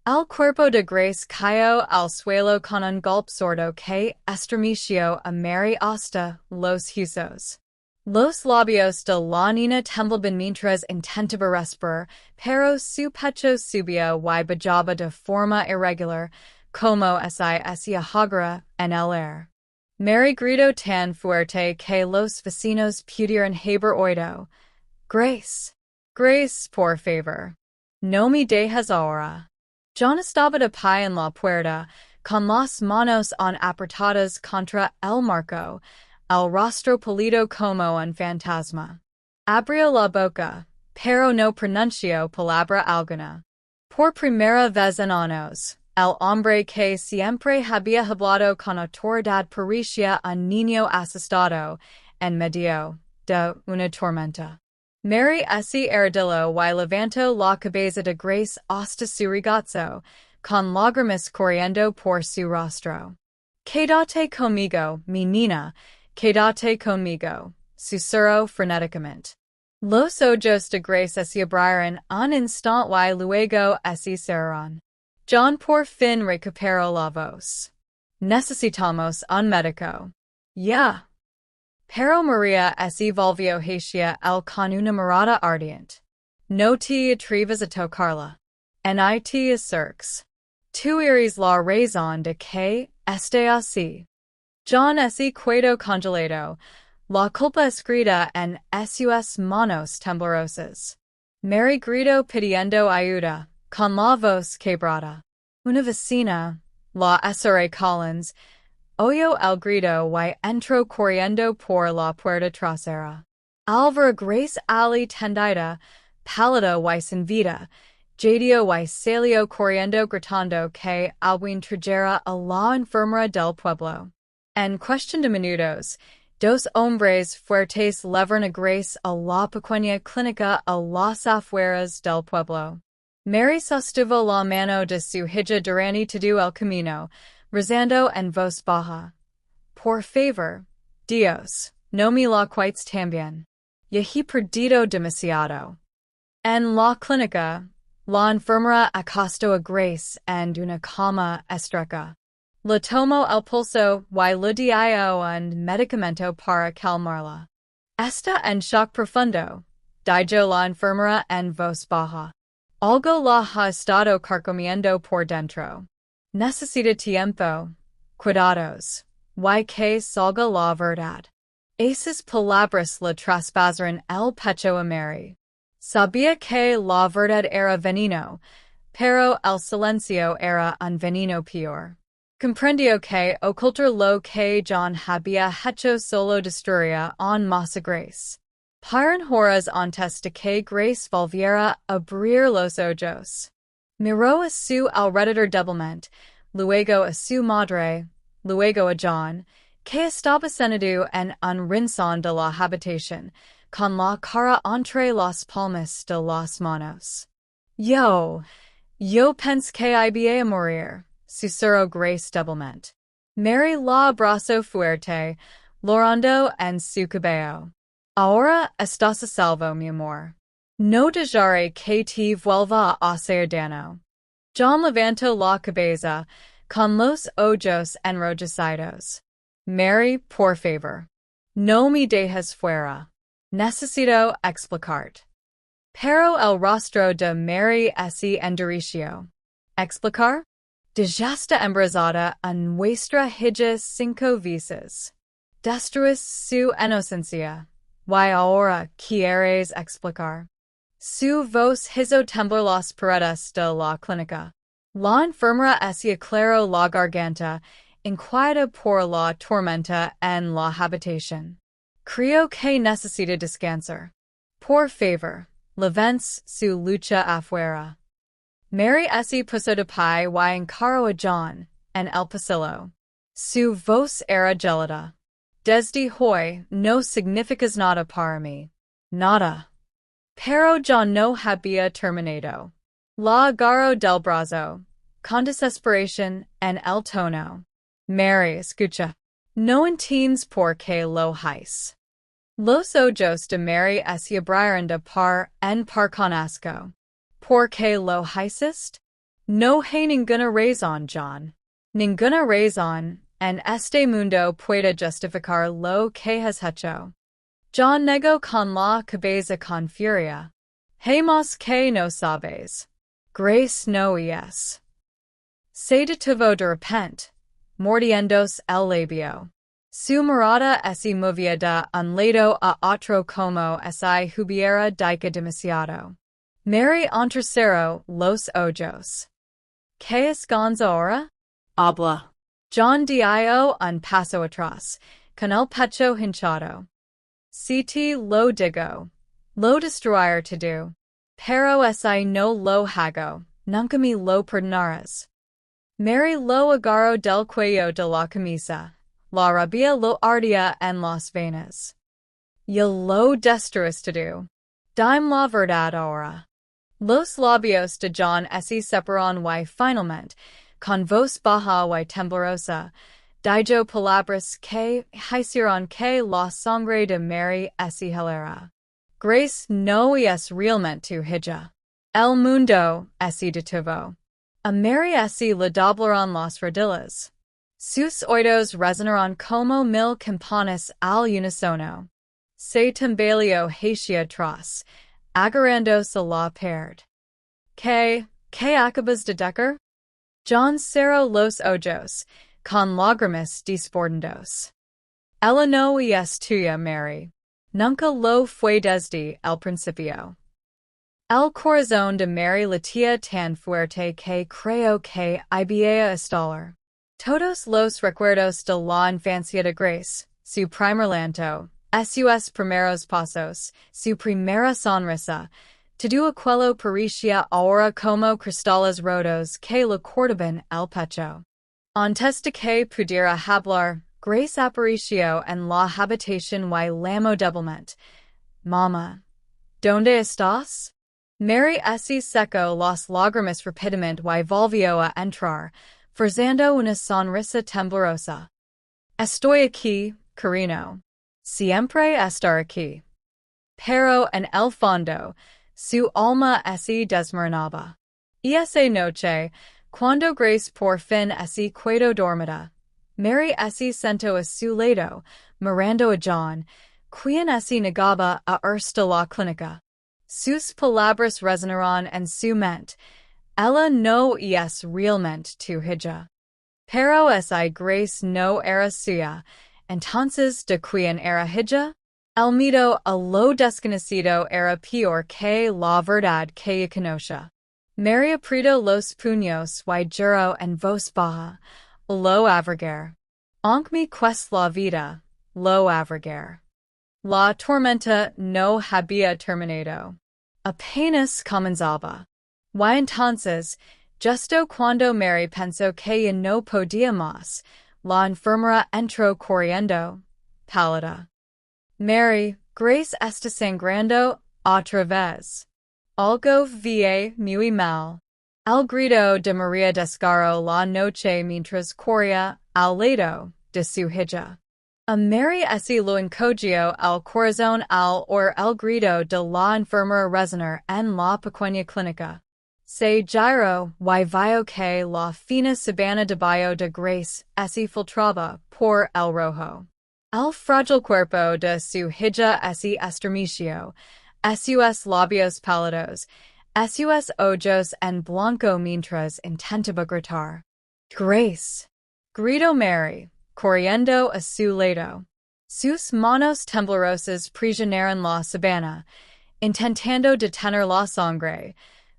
El cuerpo de Grace cayó al suelo con un golpe sordo que estremeció a Mary hasta los huesos. Los labios de la niña temblaban mientras intentaba respirar, pero su pecho subía y bajaba de forma irregular, como se ahogara en el aire. Mary gritó tan fuerte que los vecinos pudieron haber oído. Grace, Grace, por favor. No me dejes ahora. John estaba de pie en la puerta, con las manos apretadas contra el marco, el rostro pálido como un fantasma. Abrió la boca, pero no pronunció palabra alguna. Por primera vez en años, el hombre que siempre había hablado con autoridad parecía un niño asustado en medio de una tormenta. Mary se arrodilló y levantó la cabeza de Grace hasta su regazo, con lágrimas corriendo por su rostro. Quédate conmigo, mi niña, quédate conmigo, susurró frenéticamente. Los ojos de Grace se abrieron un instante y luego se cerraron. John por fin recuperó la voz. Necesitamos un médico. Ya. Pero María se volvió hacia él con una mirada ardiente. No te atrevas a tocarla. Ni te acerques. Tú eres la razón de que esté así. John se quedó congelado, la culpa escrita en sus manos temblorosas. Mary gritó pidiendo ayuda, con la voz quebrada. Una vecina, la S.R.A. Collins, oyó el grito y entró corriendo por la puerta trasera. Al ver Grace allí tendida, pálida y sin vida, jadeó y salió corriendo gritando que alguien trajera a la enfermera del pueblo. En cuestión de minutos, dos hombres fuertes llevaron a Grace a la pequeña clínica a las afueras del pueblo. Mary sostuvo la mano de su hija durante todo el camino, rezando en voz baja. Por favor, Dios, no me la quites también. he perdido demasiado. En la clínica, la enfermera acostó a Grace en una cama estrecha. Le tomó el pulso y le dio un medicamento para calmarla. Esta en shock profundo, dijo la enfermera en voz baja. Algo la ha estado carcomiendo por dentro. Necesita tiempo, cuidados, y que salga la verdad. Esas palabras le traspasaron el pecho a Mary. Sabía que la verdad era veneno, pero el silencio era un veneno peor. Comprendió que ocultar lo que John había hecho solo destruiría aún más a Grace. Paran horas antes de que Grace volviera a abrir los ojos. Miró a su alrededor débilmente, luego a su madre, luego a John, que estaba sentado en un rincón de la habitación, con la cara entre las palmas de las manos. Yo pensé que iba a morir, susurró Grace débilmente. Mary la abrazó fuerte, llorando en su cabello. Ahora estás a salvo, mi amor. No dejaré que te vuelva a hacer daño. John levantó la cabeza, con los ojos enrojecidos. Mary, por favor. No me dejes fuera. Necesito explicarte. Pero el rostro de Mary se endureció. ¿Explicar? Dijiste embarazada a nuestra hija 5 veces. Destruís su inocencia. Y ahora quieres explicar. Su voz hizo temblar las paredes de la clínica. La enfermera se aclaró la garganta, inquieta por la tormenta en la habitación. Creo que necesita descansar. Por favor, levance su lucha afuera. Mary se puso de pie y encaró a John, en el pasillo. Su voz era gelada. Desde hoy no significas nada para mí. Nada. Pero John no había terminado. La agarró del brazo, con desesperación en el tono. Mary, escucha. No entiendes por qué lo hice. Los ojos de Mary se abrieron de par en par con asco. ¿Por qué lo hiciste? No hay ninguna razón, John. Ninguna razón en este mundo puede justificar lo que has hecho. John negó con la cabeza con furia. Hay más que no sabes. Grace no es. Se detuvo de repente, mordiéndose el labio. Su mirada se movía de un lado a otro como si hubiera dicho demasiado. Mary entrecerró los ojos. ¿Qué escondes ahora? Habla. John dio un paso atrás, con el pecho hinchado. Si te lo digo, lo destruiré todo. Pero si no lo hago, nunca me lo perdonarás. Mary lo agarró del cuello de la camisa. La rabia lo ardía en las venas. Ya lo destruirás todo. Dime la verdad ahora. Los labios de John se separaron y finalmente, con voz baja y temblorosa, dijo palabras que hicieron que la sangre de Mary se helara. Grace no es realmente tu hija. El mundo se detuvo. A Mary se le doblaron las rodillas. Sus oídos resonaron como 1000 campanas al unísono. Se tambaleó hacia atrás, agarrándose la pared. ¿Qué acabas de decir? John cerró los ojos, con lágrimas desbordantes. Ella no es tuya, Mary. Nunca lo fue desde el principio. El corazón de Mary latía tan fuerte que creyó que iba a estallar. Todos los recuerdos de la infancia de Grace, su primer llanto, sus primeros pasos, su primera sonrisa, todo aquello parecía ahora como cristales rotos que le cortaban el pecho. Antes de que pudiera hablar, Grace apareció en la habitación y llamó débilmente. Mamá, ¿dónde estás? Mary se secó las lágrimas rápidamente y volvió a entrar, forzando una sonrisa temblorosa. Estoy aquí, cariño. Siempre estar aquí. pero en el fondo, su alma se desmoronaba. Esa noche, cuando Grace por fin se quedó dormida, Mary se sentó a su lado, mirando a John, quien se negaba a irse de la clínica. Sus palabras resonaron en su mente. Ella no es realmente tu hija. Pero esa Grace no era suya. Entonces, ¿de quién era hija? El miedo a lo desconocido era peor que la verdad que conocía. Mary apretó los puños y juró en voz baja, lo averiguar. Aunque me cueste la vida, lo averiguar. La tormenta no había terminado. Apenas comenzaba. Y entonces, justo cuando Mary pensó que ya no podía más, la enfermera entró corriendo, pálida. Mary, Grace está sangrando otra vez. Algo vi muy mal. El grito de María desgarró la noche mientras corría al lado de su hija. A Mary se lo encogió el corazón al oír el grito de la enfermera resonar en la pequeña clínica. Se giró y vio que la fina sabana debajo de Grace se filtraba por el rojo. El frágil cuerpo de su hija se estremeció, sus labios pálidos, sus ojos en blanco mientras intentaba gritar. Grace, gritó Mary, corriendo a su lado. Sus manos temblorosas presionaron la sabana, intentando detener la sangre,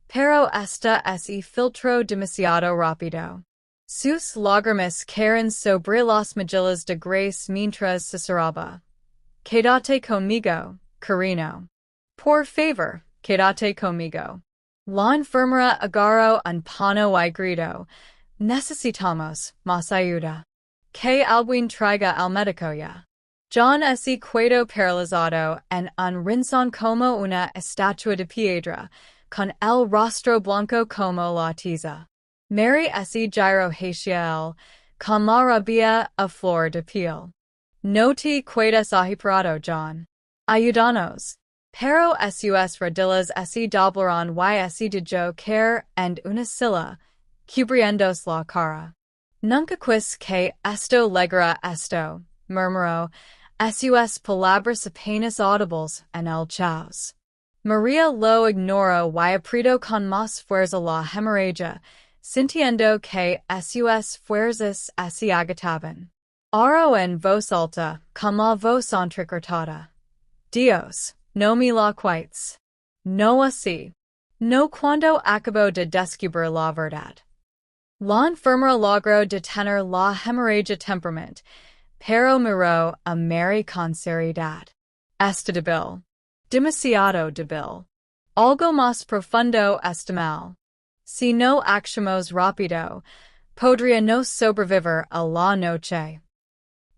pero esta se filtró demasiado rápido. Sus lágrimas cayeron sobre las mejillas de Grace mientras susurraba. Quédate conmigo, cariño. Por favor, quédate conmigo. La enfermera agarró un pano y gritó. Necesitamos más ayuda. Que alguien traiga al médico ya. John se quedó paralizado en un rincón como una estatua de piedra, con el rostro blanco como la tiza. Mary se giró hacia él, con la rabia a flor de piel. No te quedes agitado, John. Ayúdanos. Pero sus rodillas se doblaron y se dejó caer en una silla, cubriéndose la cara. Nunca quis que esto llegara esto, murmuró, sus palabras apenas audibles en el caos. María lo ignoró y apretó con más fuerza la hemorragia, sintiendo que sus fuerzas se agotaban. Oró en voz alta, con la voz entrecortada. Dios, no me la quites. No así. No cuando acabó de descubrir la verdad. La enfermera logró detener la hemorragia temporalmente, pero miró a Mary con seriedad. Está débil. Demasiado débil. Algo más profundo está mal. Si no actuamos rápido, podría no sobrevivir a la noche.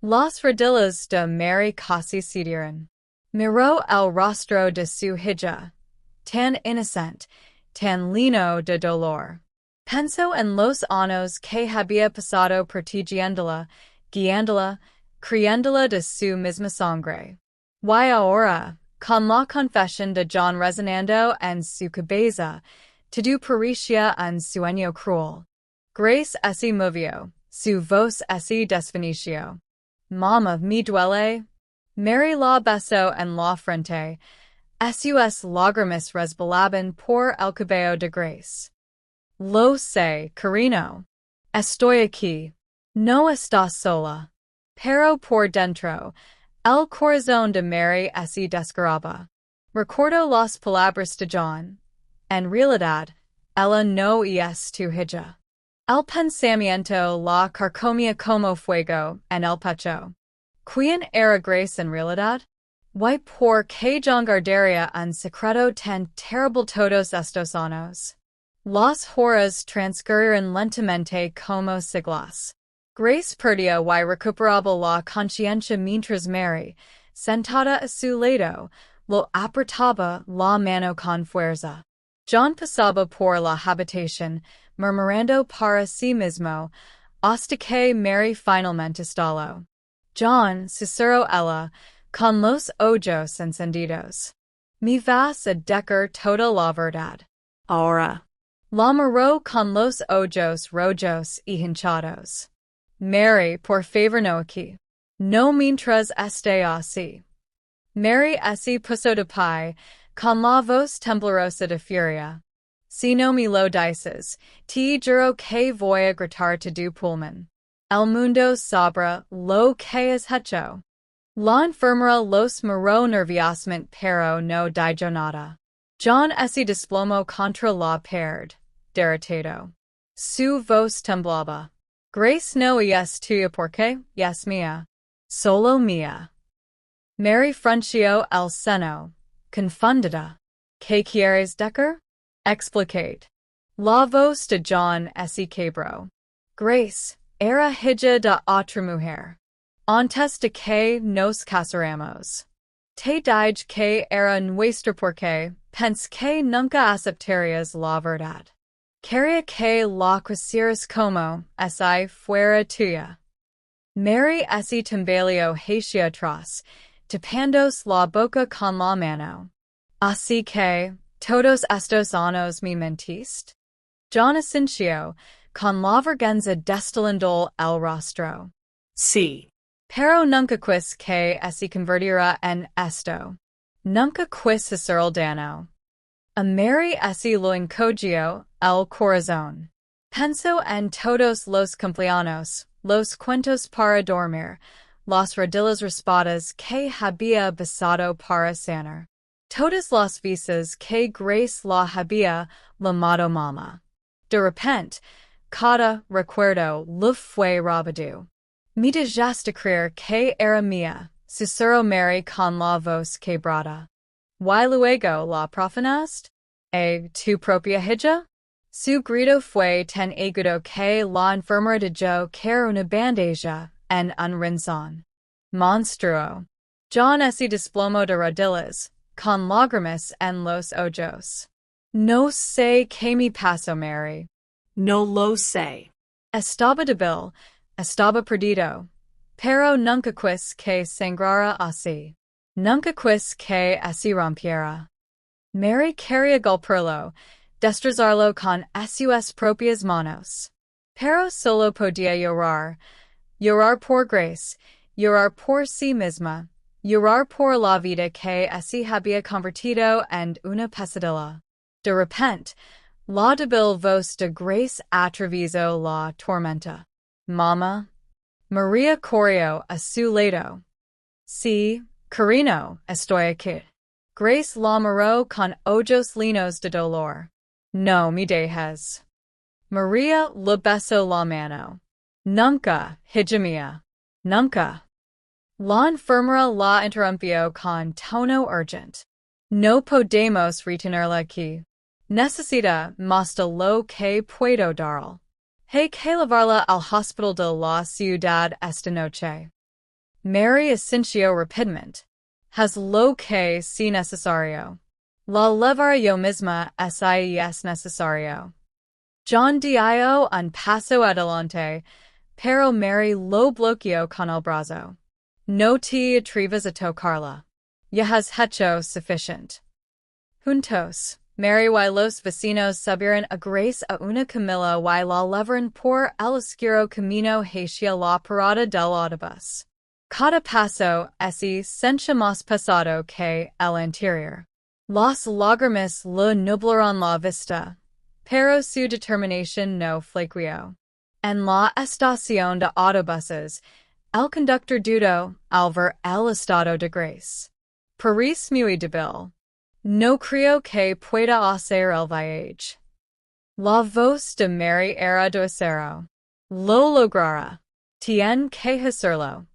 Las rodillas de Mary casi cedieron. Miró el rostro de su hija, tan inocente, tan lleno de dolor. Pensó en los años que había pasado protegiéndola, guiándola, criándola de su misma sangre. Y ahora, con la confesión de John resonando en su cabeza, todo parecía un sueño cruel. Grace se movió, su voz se desvaneció. Mamá, me duele. Mary la besó en la frente. Sus lágrimas resbalaban por el cabello de Grace. Lo sé, cariño. Estoy aquí. No estás sola. Pero por dentro, el corazón de Mary se desgarraba. Recordó las palabras de John. En realidad, ella no es tu hija. El pensamiento la carcomía como fuego en el pecho. ¿Quién era Grace en realidad? ¿Y por qué John guardaría un secreto tan terrible todos estos años? Las horas transcurrieron lentamente como siglos. Grace perdió y recuperaba la conciencia mientras Mary, sentada a su lado, lo apretaba la mano con fuerza. John pasaba por la habitación, murmurando para sí mismo, hasta que Mary finalmente estalló. John, susurró ella, con los ojos encendidos. Mi vas a dejar toda la verdad. Ahora. La miró con los ojos rojos y hinchados. Mary, por favor no aquí. No mientras esté así. Mary se puso de pie, con la voz temblorosa de furia. Si no me lo dices, te juro que voy a gritar to tu pulmón. El mundo sabrá lo que has hecho. La enfermera los miró nerviosamente pero no dijo nada. John se desplomó contra la pared, derrotado. Su voz temblaba. Grace no es tuya porque es mía. Solo mía. Mary frunció el seno, confundida. ¿Qué quieres decir? Explicate. La voz de John se quebró. Grace, era hija de otra mujer. Antes de que nos casáramos. Te dije que era nuestra porque pensé que nunca aceptarías la verdad. Quería que la quisieras como si fuera tuya. Mary se tambaleó hacia atrás, tapándose la boca con la mano. Así que, todos estos años me mentiste. John asintió, con la vergüenza destilando el rostro. Sí. Pero nunca quis que se convertiera en esto. Nunca quis hacer el daño. A Mary se lo encogió el corazón. Pensó en todos los cumpleaños, los cuentos para dormir, las rodillas raspadas que había besado para sanar. Todas las veces que Grace la había llamado mamá. De repente, cada recuerdo le fue robado. Me dejaste creer que era mía, susurró Mary con la voz quebrada. ¿Y luego la profanaste? ¿Tu propia hija? Su grito fue tan agudo que la enfermera dijo que era una bandeja en un rinzón. Monstruo. John se desplomó de rodillas, con lágrimas en los ojos. No sé qué me pasó, Mary. No lo sé. Estaba débil, estaba perdido. Pero nunca quis que sangrara así. Nunca quis que se rompiera. Mary quería golpearlo, destrozarlo con sus propias manos. Pero solo podía llorar. Llorar por Grace, llorar por sí misma, llorar por la vida que se había convertido en una pesadilla. De repente, la débil voz de Grace atravesó la tormenta. Mamá. María corrió a su lado. Sí, cariño, estoy aquí. Grace la miró con ojos llenos de dolor. No me dejes. María le besó la mano. Nunca, hija mía. Nunca. La enfermera la interrumpió con tono urgente. No podemos retenerla aquí. Necesita más de lo que puedo darle. Hay que llevarla al hospital de la ciudad esta noche. Mary asintió rápidamente. Haz lo que sea necesario. La llevaré yo misma si es necesario. John dio un paso adelante, pero Mary lo bloqueó con el brazo. No te atrevas a tocarla. Ya has hecho suficiente. Juntos, Mary y los vecinos subieron a Grace a una camilla y la llevaron por el oscuro camino hacia la parada del autobús. Cada paso se sentía más pesado que el anterior. Las lágrimas le nublaron la vista, pero su determinación no flaqueó. En la estación de autobuses, el conductor dudó al ver el estado de Grace. Parece muy débil. No creo que pueda hacer el viaje. La voz de Mary era de acero. Lo logrará. Tiene que hacerlo.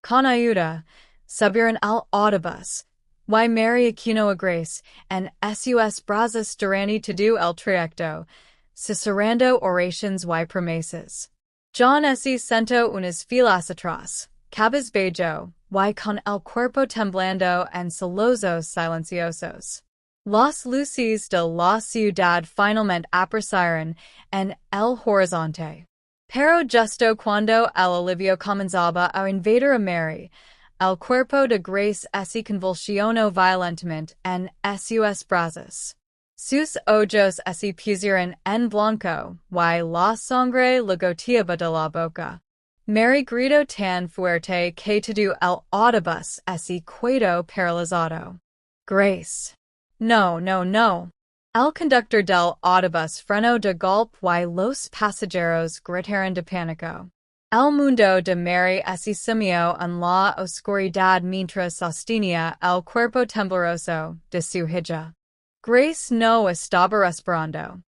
Con ayuda, subieron al autobús. Y Mary imaginó a Grace en sus brazos durante todo el trayecto, susurrando oraciones y promesas. John se sentó unas filas atrás, cabizbajo, y con el cuerpo temblando en sollozos silenciosos. Las luces de la ciudad finalmente aparecieron en el horizonte. Pero justo cuando el alivio comenzaba a invadir a Mary, el cuerpo de grace esse convulsiono violentamente en sus brazos. Sus ojos esse pusieron en blanco, y la sangre le goteaba de la boca. Mary gritó tan fuerte que todo el autobús esse quedó paralizado. Grace. No, no, no. El conductor del autobús frenó de golpe y los pasajeros gritaron de pánico. El mundo de Mary esse sumió en la oscuridad mientras sostenía el cuerpo tembloroso de su hija. Grace no estaba respirando.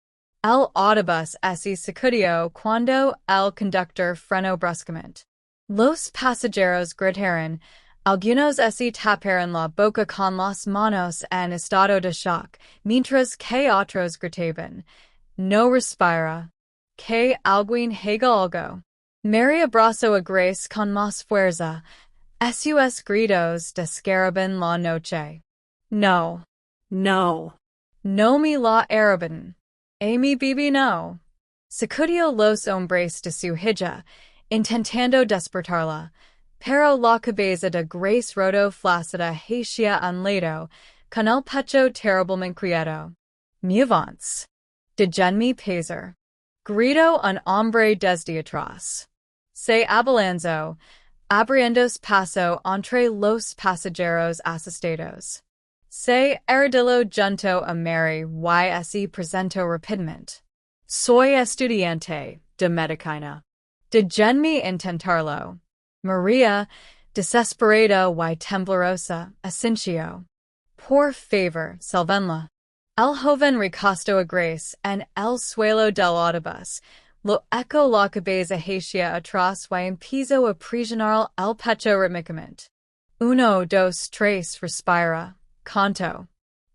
El autobús esse sacudió cuando el conductor frenó bruscamente. Los pasajeros gritaron, algunos esse taparon la boca con las manos en estado de shock, mientras que otros gritaban, no respira. Que alguien haga algo. Mary abrazó a Grace con más fuerza. Sus gritos desgarraban la noche. No. No. No me la araban. A mi bibi no. Sacudió los hombres de su hija, intentando despertarla, pero la cabeza de Grace rodó flácida hacia un lado, con el pecho terriblemente quieto. Mi avance. Déjenme pasar. Gritó un hombre desde atrás. Se abalanzó, abriéndose paso entre los pasajeros asustados. Se arrodilló junto a Mary y se presentó rápidamente. Soy estudiante de medicina. Déjenme intentarlo. María, desesperada y temblorosa, asintió. Por favor, salvenla. El joven recostó a Grace en el suelo del autobús, lo eco la cabeza hacia atrás y empezó a presionar el pecho rítmicamente. 1, 2, 3, respira, canto.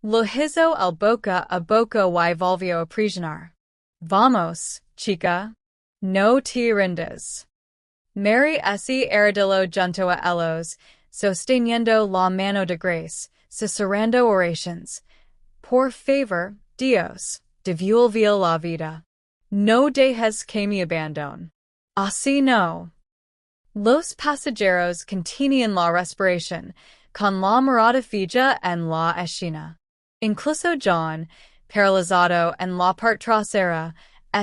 Lo hizo el boca a boca y volvió a presionar. Vamos, chica. No te rindas. Mary se arrodilló junto a ellos, sosteniendo la mano de Grace, susurrando oraciones. Por favor, Dios, devuelve la vida. No dejes que me abandone. Así no. Los pasajeros contenían la respiración, con la mirada fija en la escena. Incluso John, paralizado en la parte trasera,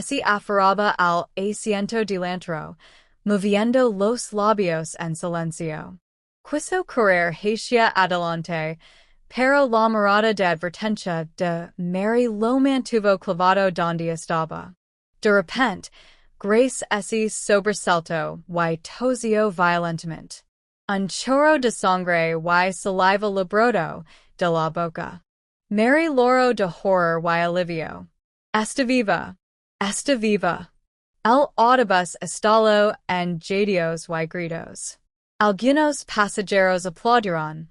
se aferraba al asiento delantero, moviendo los labios en silencio. Quiso correr hacia adelante, pero la mirada de advertencia de Mary lo mantuvo clavado donde estaba. De repente, Grace se sobresaltó y tosió violentamente. Un chorro de sangre y saliva le brotó de la boca. Mary lloró de horror y alivio. Está viva. Está viva. El autobús estalló en jadios y gritos. Algunos pasajeros aplaudieron,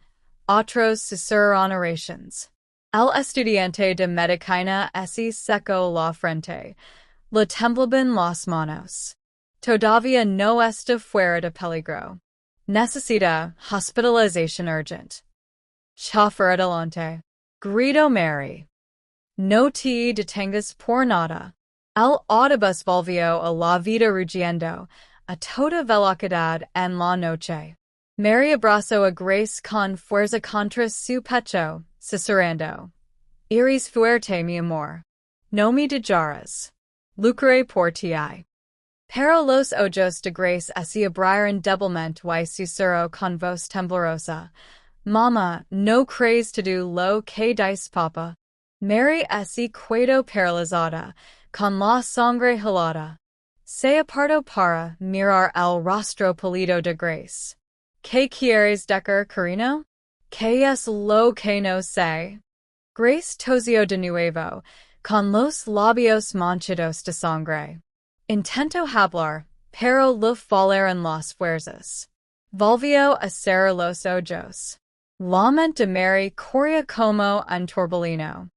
otros susurraron oraciones. El estudiante de medicina se secó la frente, le temblaban las manos. Todavía no está fuera de peligro. Necesita hospitalización urgente. Chauffeur adelante. Gritó Mary. No te detengas por nada. El autobús volvió a la vida rugiendo, a toda velocidad en la noche. Mary abrazó a Grace con fuerza contra su pecho, susurrando. Iris fuerte, mi amor. No me dejaras. Lucharé por ti. Pero los ojos de Grace se abrieron débilmente y susurró con voz temblorosa. Mama, no crees todo lo que dice papa. Mary se quedó paralizada, con la sangre helada. Se apartó para mirar el rostro pálido de Grace. ¿Qué quieres decir, cariño? ¿Qué es lo que no sé? Grace tosió de nuevo, con los labios manchados de sangre. Intentó hablar, pero le fallaron las fuerzas. Volvió a cerrar los ojos. La mente de Mary corría como un torbellino.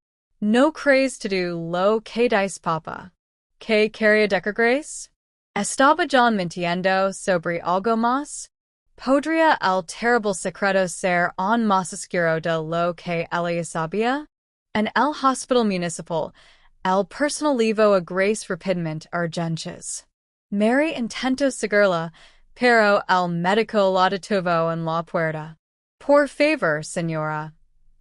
No crees todo lo que dice papa. ¿Qué quería decir Grace? ¿Estaba John mintiendo sobre algo más? ¿Podría el terrible secreto ser aún más oscuro de lo que ella sabía? En el hospital municipal, el personal llevó a Grace rápidamente a urgencias. Mary intentó seguirla, pero el médico la detuvo en la puerta. Por favor, señora,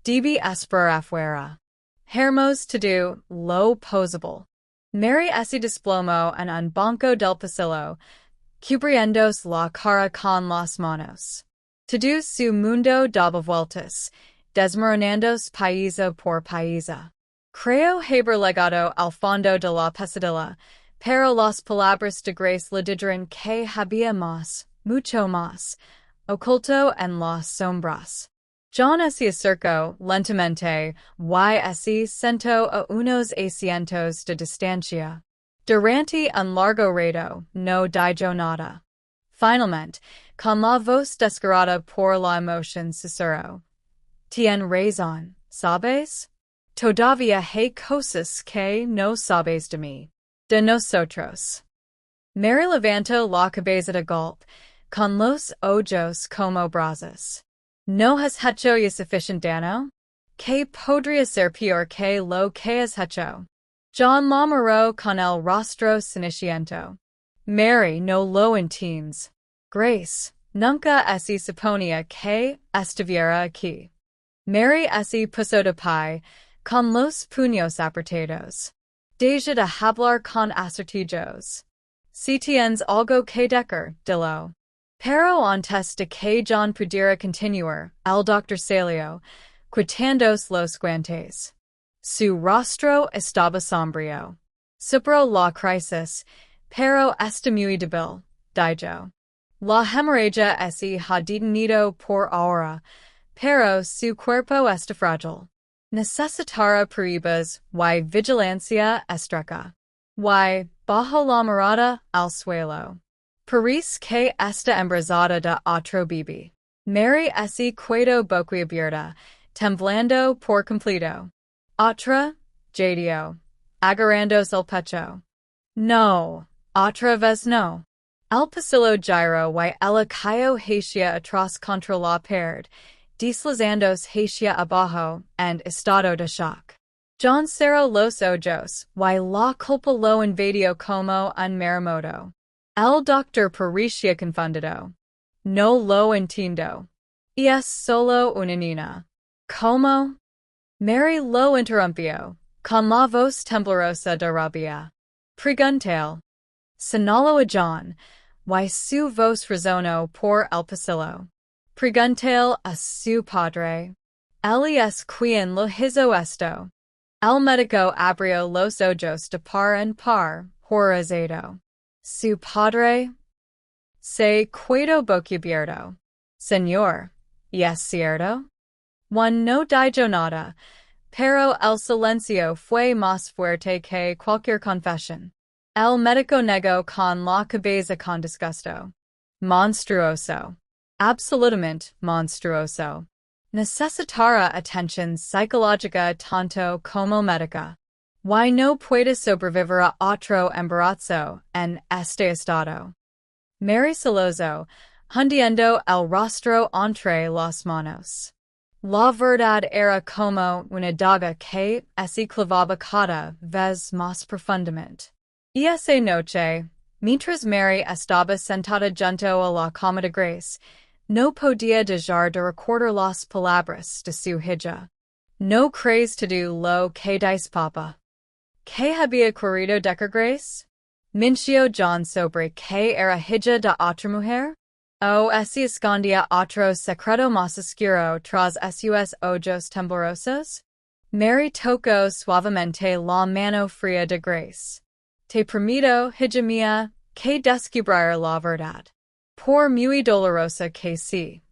debe esperar afuera. Hermos to do, lo posible. Mary se desplomó en un banco del pasillo, cubriéndose la cara con las manos. Todo su mundo daba vueltas, desmoronándose paisa por paisa. Creo haber llegado al fondo de la pesadilla, pero las palabras de Grace le dijeron que había más, mucho más, oculto en las sombras. John se acercó lentamente, y sentó a unos asientos de distancia. Durante un largo rato, no dijo nada. Finalmente, con la voz desgarrada por la emoción, susurró. Tien razón, ¿sabes? Todavía hay cosas que no sabes de mí. De nosotros. Mary levantó la cabeza de golpe, con los ojos como brasas. ¿No has hecho ya suficiente daño? ¿Qué podría ser peor que lo que has hecho? John la miró con el rostro ceniciento. Mary, no lo entiendes. Grace, nunca se suponía que estuviera aquí. Mary se puso de pie, con los puños apretados. Deja de hablar con acertijos. Si tienes algo que decir, dilo. Pero antes de que John pudiera continuar, el doctor salió, quitándose los guantes. Su rostro estaba sombrío. Superó la crisis, pero está muy débil, dijo. La hemorragia ha detenido por ahora, pero su cuerpo está frágil. Necesitará pruebas y vigilancia estrecha. Y, bajo la mirada, al suelo. Parece que está embarazada de otro bebé. Mary se quedó boquiabierta, temblando por completo. Otra, jadeó, agarrándose el pecho. No, otra vez no. El pasillo giró y ella cayó hacia atrás contra la pared, deslizándose hacia abajo, en estado de shock. John cerró los ojos, y la culpa lo invadió como un maremoto. El doctor parecía confundido. No lo entiendo. Y es solo una niña. ¿Cómo? Mary lo interrumpió, con la voz temblorosa de rabia. Preguntél. Señaló a John, y su voz resonó por el pasillo. Preguntél a su padre. Él es quien lo hizo esto. El médico abrió los ojos de par en par, horrorizado. ¿Su padre? Se quedó boquiabierto. Señor, ¿y es cierto? Juan no dijo nada, pero el silencio fue más fuerte que cualquier confesión. El médico negó con la cabeza con disgusto. Monstruoso. Absolutamente monstruoso. Necesitará atención psicológica tanto como médica. Y no puede sobrevivir a otro embarazo en este estado. Mary Celoso, hundiendo el rostro entre las manos. La verdad era como una daga que se clavaba cada vez más profundamente. Y esa noche, mientras Mary estaba sentada junto a la cama de Grace, no podía dejar de recordar las palabras de su hija. No crees todo lo que dice papá. ¿Qué había ocurrido de Grace? Minció John sobre que era hija de otra mujer? ¿O se escondía otro secreto más oscuro tras sus ojos temblorosos? Mary tocó suavemente la mano fría de Grace. Te prometo, hija mía, que descubrir la verdad. Por muy dolorosa que sí.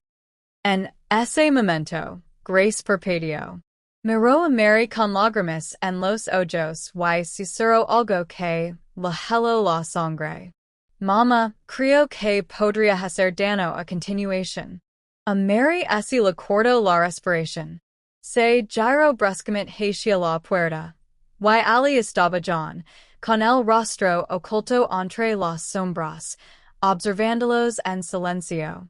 En ese momento, Grace parpadeó. Miró a Mary con lágrimas en los ojos y susurró algo que le heló la sangre. Mamá, creo que podría hacer daño a continuación. A Mary se le cortó la respiración. Se giró bruscamente hacia la puerta. Y allí estaba John, con el rostro oculto entre las sombras, observándolos en silencio.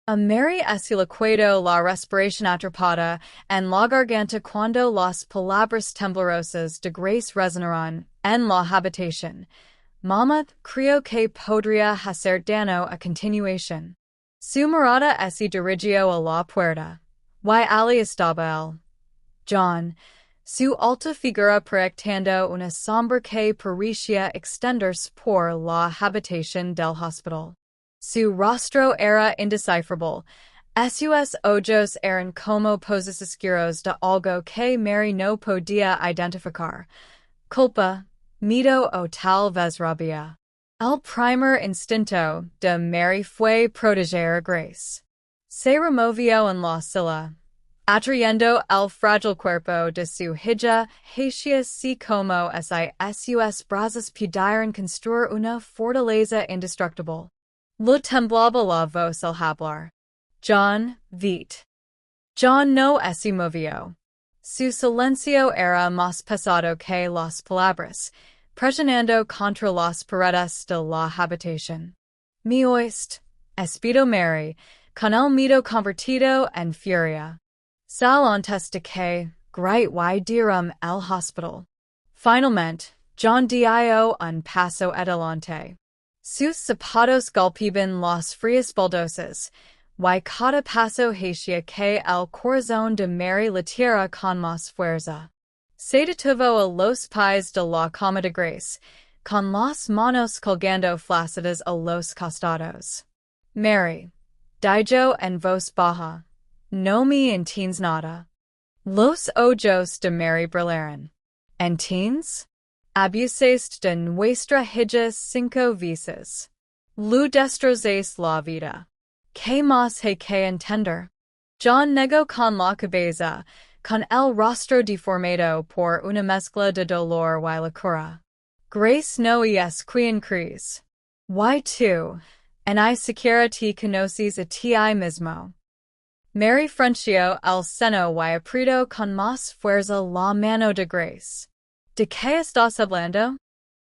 A Mary se le quedó la respiración atrapada en la garganta cuando las palabras temblorosas de Grace resonaron en la habitación. Mama, creo que podría hacer daño a continuación. Su mirada se dirigió a la puerta. Y allí estaba él. John, su alta figura proyectando una sombra que parecía extenderse por la habitación del hospital. Su rostro era indescifrable. Sus ojos eran como pozos oscuros de algo que Mary no podía identificar. Culpa, miedo o tal vez rabia. El primer instinto de Mary fue proteger a Grace. Se removió en la silla, atrayendo el frágil cuerpo de su hija hacia sí como si sus brazos pudieran construir una fortaleza indestructible. Le temblaba la voz al hablar. John, vite. John no se movió. Su silencio era más pesado que las palabras, presionando contra las paredes de la habitación. Me oíste, espidó Mary, con el miedo convertido en furia. Sal antes de que, great y direm el hospital. Finalmente, John dio un paso adelante. Sus zapatos golpeaban las frías baldosas, y cada paso hacía que el corazón de Mary latiera con más fuerza. Se detuvo a los pies de la cama de Grace, con las manos colgando flácidas a los costados. Mary, dijo en voz baja, no me entiendes nada. Los ojos de Mary brillaron. ¿Entiendes? Abusaste de nuestra hija 5 veces. Lu destrozaste la vida. ¿Qué más hay que entender? John negó con la cabeza, con el rostro deformado por una mezcla de dolor y locura. Grace no es quien crees. Y tú, ni siquiera te conoces a ti mismo. Mary frunció el seno y apretó con más fuerza la mano de Grace. ¿De qué estás hablando?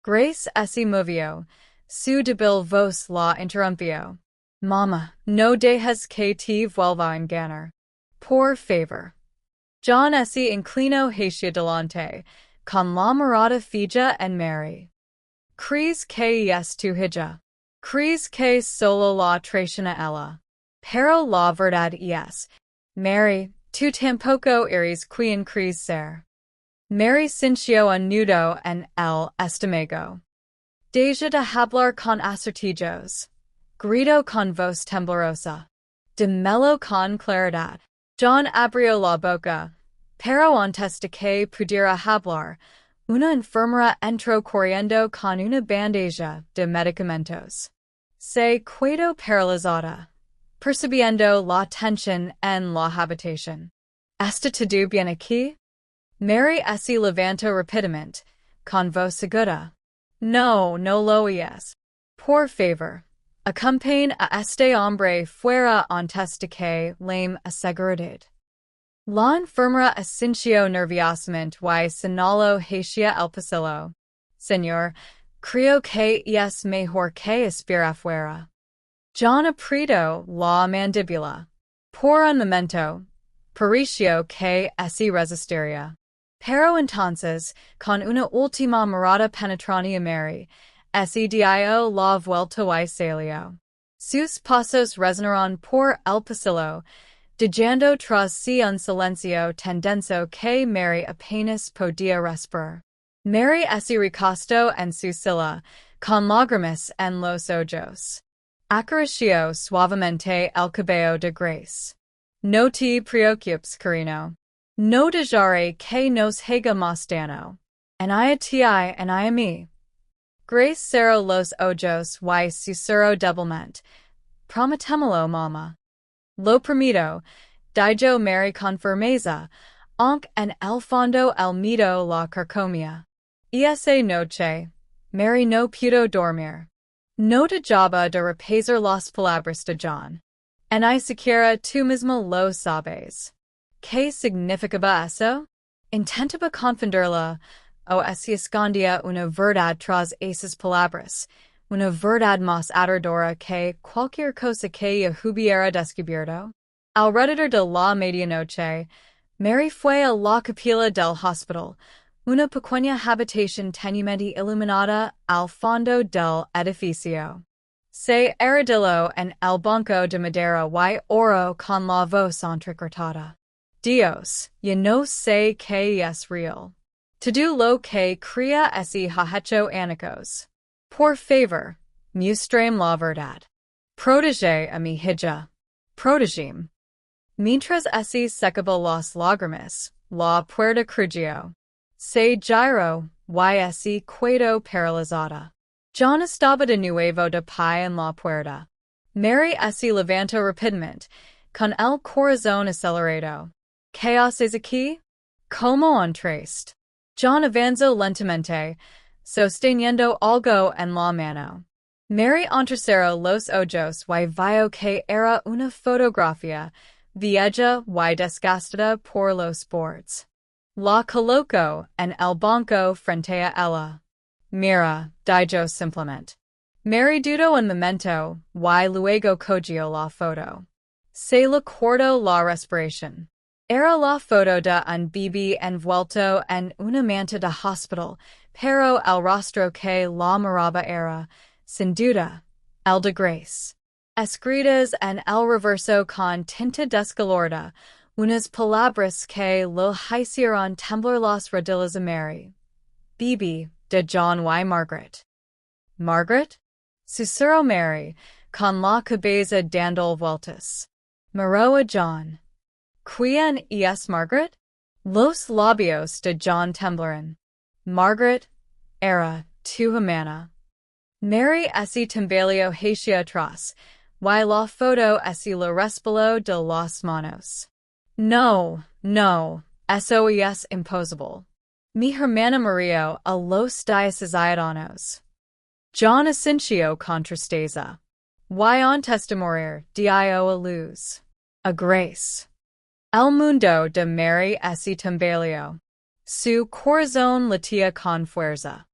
Grace se movió. Su débil voz la interrumpió. Mamá, no dejes que te vuelva a engañar. Por favor. John se inclinó hacia delante, con la mirada fija en Mary. ¿Crees que es tu hija? ¿Crees que solo la traiciona ella? Pero la verdad es, Mary, tú tampoco eres quien crees ser. Mary sintió un nudo en el estómago. Deja de hablar con acertijos. Gritó con voz temblorosa. Dímelo con claridad. John abrió la boca, pero antes de que pudiera hablar, una enfermera entró corriendo con una bandeja de medicamentos. Se quedó paralizada, percibiendo la tensión en la habitación. ¿Está todo bien aquí? Mary se levantó rápidamente, con voz segura. No, no lo es. Por favor, acompañe a este hombre fuera antes de que le asegurad. La enfermera asintió nerviosamente y señaló hacia el pasillo. Señor, creo que es mejor que espere afuera. John apretó la mandíbula. Por un momento, pareció que se resistiría. Pero entonces, con una última mirada penetrante a Mary, se dio la vuelta y salió. Sus pasos resonaron por el pasillo, dejando tras sí un silencio tendenso que Mary apenas podía respirar. Mary se recostó en su silla, con lágrimas en los ojos. Acarició suavemente el cabello de Grace. No te preocupes, cariño. No dejaré que nos haga más daño. Ni a ti ni a mí. Grace cerró los ojos y susurró débilmente. Prométemelo, mamá. Lo prometo, dijo Mary con firmeza, aunque en el fondo el miedo la carcomía. Esa noche, Mary no pudo dormir. No dejaba de repasar las palabras de John. Ni siquiera tú mismo lo sabes. ¿Qué significaba eso? Intentaba confundirla, o se escondía una verdad tras esas palabras, una verdad más aterradora que cualquier cosa que ella hubiera descubierto. Alrededor de la medianoche, Mary fue a la capilla del hospital, una pequeña habitación tenuamente iluminada al fondo del edificio. Se arrodilló en el banco de madera y oró con la voz entrecortada. Dios, yo no sé qué es real. Todo lo que crea ese ha hecho añicos. Por favor, muéstrame la verdad. Protege a mi hija. Protegeme. Mientras ese secaba las lágrimas, la puerta crujó. Se giró, y ese quedó paralizada. John estaba de nuevo de pie en la puerta. Mary se levantó rápidamente, con el corazón acelerado. ¿Qué haces aquí? ¿Cómo entraste? John avanzó lentamente, sosteniendo algo en la mano. Mary entrecerró los ojos y vio que era una fotografía, vieja y desgastada por los bordes. La colocó en el banco frente a ella. Mira, dijo simplemente. Mary dudó un momento, y luego cogió la foto. Se le cortó la respiración. Era la foto de un bebé envuelto en una manta de hospital, pero el rostro que la miraba era, sin duda, el de Grace. Escritas en el reverso con tinta descolorada, unas palabras que lo hicieron temblar las rodillas a Mary. Bebé de John y Margaret. Margaret? Susurró Mary, con la cabeza dando vueltas. Miró a John. ¿Quién es Margaret? Los labios de John temblaron. Margaret era tu hermana. Mary se tambaleó hacia atrás, y la foto se le resbaló de las manos. No, no, eso es imposible. Mi hermana murió a los 16 años. John asintió con tristeza. Y antes de morir, dio a luz. A Grace. El mundo de Mary se tambaleó. Su corazón latía con fuerza.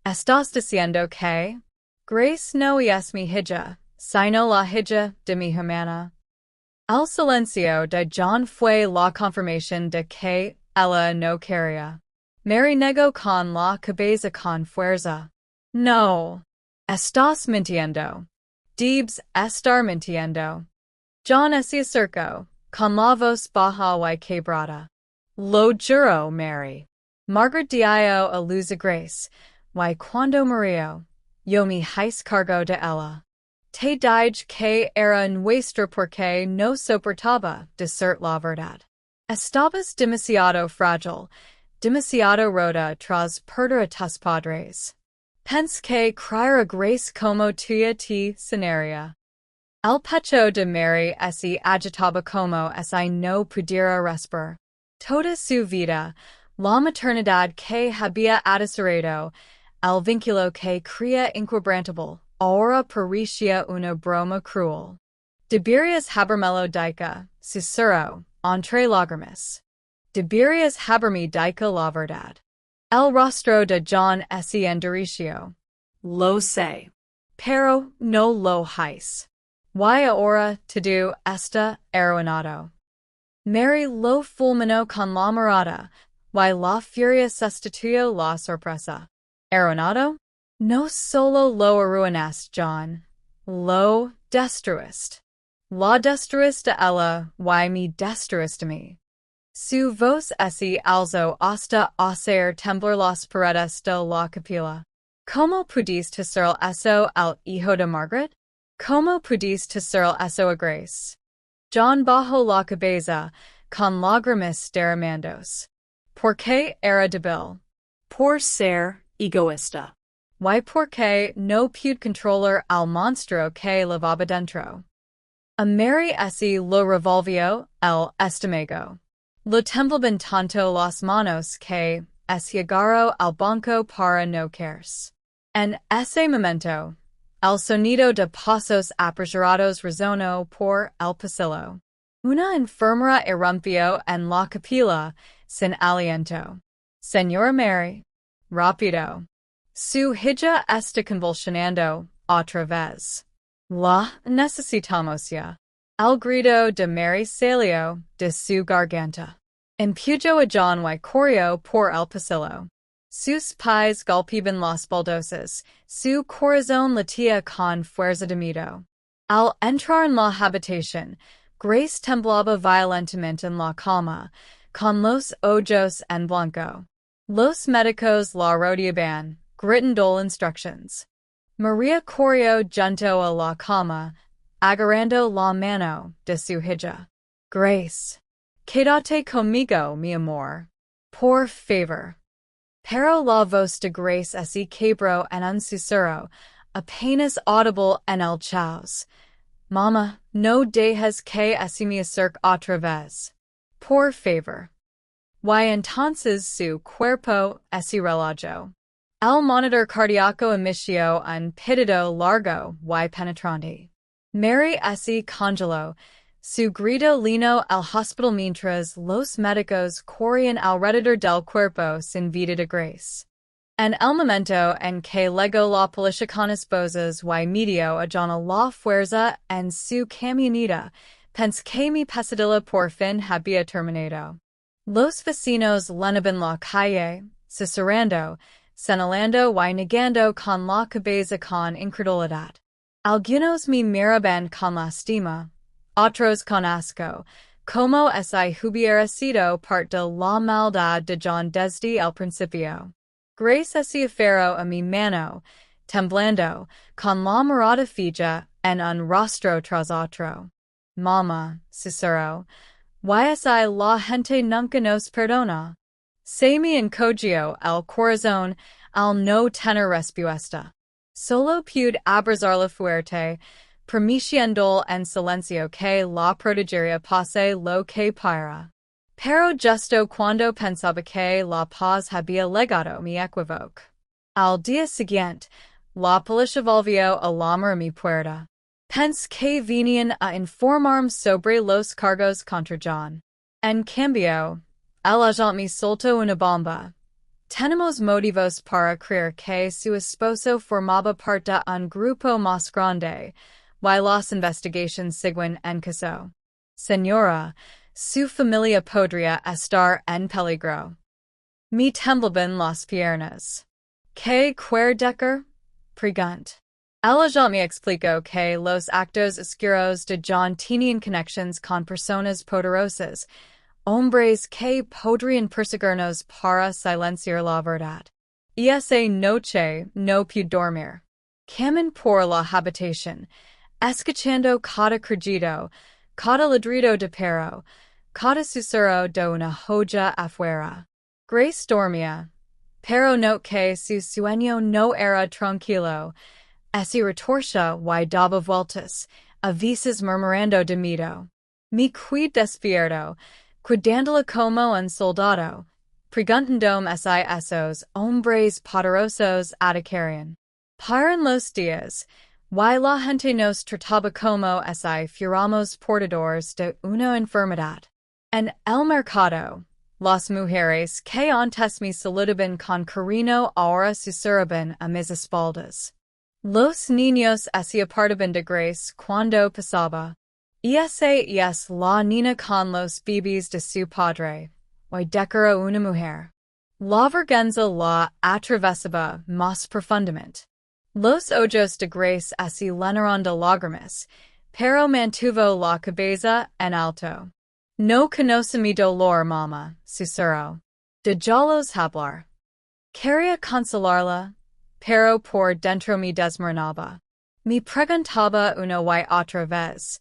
¿Estás diciendo que? Grace no es mi hija, sino la hija de mi hermana. El silencio de John fue la confirmación de que ella no quería. Mary negó con la cabeza con fuerza. No. Estás mintiendo. Debes estar mintiendo. John se acercó, con la voz baja y quebrada. Lo juro, Mary. Margaret dio a luz a Grace, y cuando murió, yo me hice cargo de ella. Te dije que era nuestra porque no soportaba decir la verdad. Estabas demasiado frágil, demasiado rota tras perder a tus padres. Pensé que criar a Grace como tuya te sanaría. El pecho de Mary se agitaba como si no pudiera respirar. Toda su vida, la maternidad que había adosado, el vínculo que creía inquebrantable, ahora parecía una broma cruel. Deberías habermelo dicho, susurró, entre lágrimas. Deberías haberme dicho la verdad. El rostro de John se endureció. Lo sé. Pero no lo hice. Y ahora todo está arruinado. Mary lo fulminó con la mirada, y la furia sustituyó la sorpresa. ¿Arruinado? No solo lo arruinaste, John. Lo destruiste. La destruiste a ella, y me destruiste a mí. Su voz se alzó hasta hacer temblar las paredes de la capilla. ¿Cómo pudiste hacer eso al hijo de Margaret? ¿Cómo pudiste hacer eso a Grace? John bajó la cabeza, con lágrimas derramándose. ¿Por qué era débil? Por ser egoísta. ¿Y por qué no pude controlar al monstruo que levaba dentro? A Mary se lo revolvió el estómago. Lo temblaban tanto las manos que llegaron al banco para no caerse. En ese momento, el sonido de pasos apresurados resonó por el pasillo. Una enfermera irrumpió en la capilla, sin aliento. Señora Mary, rápido. Su hija está convulsionando otra vez. La necesitamos ya. El grito de Mary salió de su garganta. Empujó a John y corrió por el pasillo. Sus pies golpiban las baldosas, su corazón latía con fuerza de miedo. Al entrar en la habitación, Grace temblaba violentamente en la cama, con los ojos en blanco. Los médicos la rodeaban, gritando instructions. María corrió junto a la cama, agarrando la mano de su hija. Grace, quédate conmigo, mi amor. Por favor. Pero la voz de Grace así quebró en un susurro, apenas audible en el caos. Mama, no dejes que así me acerque otra vez. Por favor. Y entonces su cuerpo así relajó. El monitor cardíaco emitió un pitido largo y penetrante. Mary así congeló. Su grito llenó el hospital mientras los médicos corrían alrededor del cuerpo sin vida de Grace. En el momento en que llegó la policía con esposas y medio allana la fuerza en su camioneta, pensé que mi pesadilla por fin había terminado. Los vecinos llenaban la calle, susurrando, señalando y negando con la cabeza con incredulidad. Algunos me miraban con lástima, otros con asco, como si hubiera sido parte de la maldad de John desde el principio. Grace se aferró a mi mano, temblando, con la mirada fija en un rostro tras otro. Mama, susurró, y la gente nunca nos perdona. Se me encogió el corazón al no tener respuesta. Solo pude abrazarla fuerte, permitiendo en silencio que la protegería pase lo que para. Pero justo cuando pensaba que la paz había llegado mi equivoco. Al día siguiente, la policía volvió a llamar a mi puerta. Pensé que venían a informarme sobre los cargos contra John. En cambio, el agente me soltó una bomba. Tenemos motivos para creer que su esposo formaba parte de un grupo más grande, y las investigaciones siguen en caso. Señora, su familia podría estar en peligro. Me temblaban las piernas. ¿Qué quiere decir? Pregunt. El agente me explicó que los actos oscuros de John tenían conexiones con personas poderosas, hombres que podrían perseguirnos para silenciar la verdad. Y esa noche no pude dormir. Camin por la habitación, escuchando cada crujido, cada ladrido de perro, cada susurro de una joya afuera. Grace dormía, pero noté que su sueño no era tranquilo. Así retorcia y daba vueltas, a veces murmurando de miedo. Me quedé despierto, cuidándola como un soldado, preguntándome si esos hombres poderosos atacarían. Paran los días, y la gente nos trataba como si fuéramos portadores de una enfermedad. En el mercado, las mujeres que antes me saludaban con cariño ahora susurraban a mis espaldas. Los niños se apartaban de Grace cuando pasaba. Esa es la niña con los bebés de su padre, y declaró una mujer. La vergüenza la atravesaba más profundamente. Los ojos de Grace se llenaron de lágrimas, pero mantuvo la cabeza en alto. No conoce mi dolor, mamá, susurró. Déjalos hablar. Quería consolarla, pero por dentro me desmoronaba. Me preguntaba una y otra vez,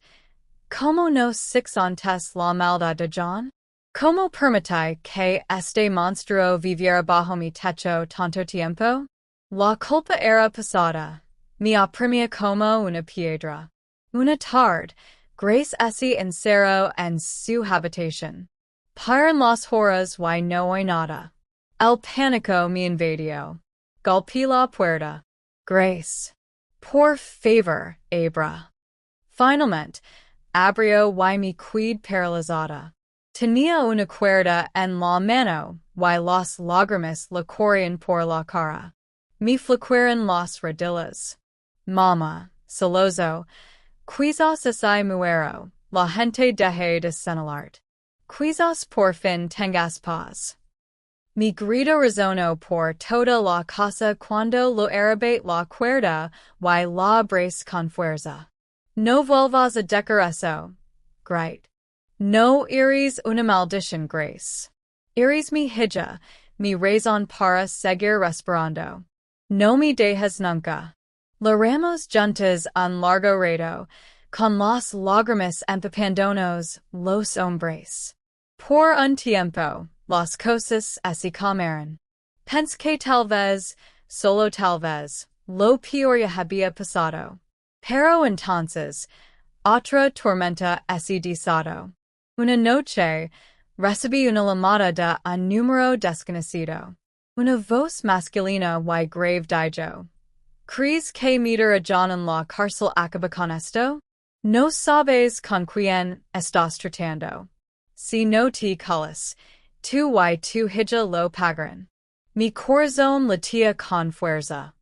¿cómo no antes la maldad de John? ¿Cómo permití que este monstruo viviera bajo mi techo tanto tiempo? La culpa era pasada. Me oprimía como una piedra. Una tarde, Grace se encerró en su habitación. Paran las horas y no hay nada. El pánico me invadió. Golpeé la puerta. Grace. Por favor, abra. Finalmente, abrió y me quedé paralizada. Tenía una cuerda en la mano y las lágrimas le corrían por la cara. Me flaquearon las rodillas. Mamá, celoso, quizás ese muero, la gente deje de señalarte. Quizás por fin tengas paz. Mi grito razono por toda la casa cuando lo arrebate la cuerda, y la abrace con fuerza. No vuelvas a dejar eso. Grite. No eres una maldición, Grace. Eres mi hija, mi razón para seguir respirando. No me dejes nunca. Lo ramos juntas un largo rato, con las lágrimas empapándonos los hombres. Por un tiempo, las cosas así cambiaron. Pensé que tal vez, solo tal vez, lo peor ya había pasado. Pero entonces, otra tormenta así desató. Una noche, recibí una llamada de un número desconocido. Una voz masculina y grave dijo: ¿Crees que meter a John en la cárcel acaba con esto? No sabes con quién estás tratando. Si no te callas, tú y tu hija lo pagarán. Mi corazón latía con fuerza.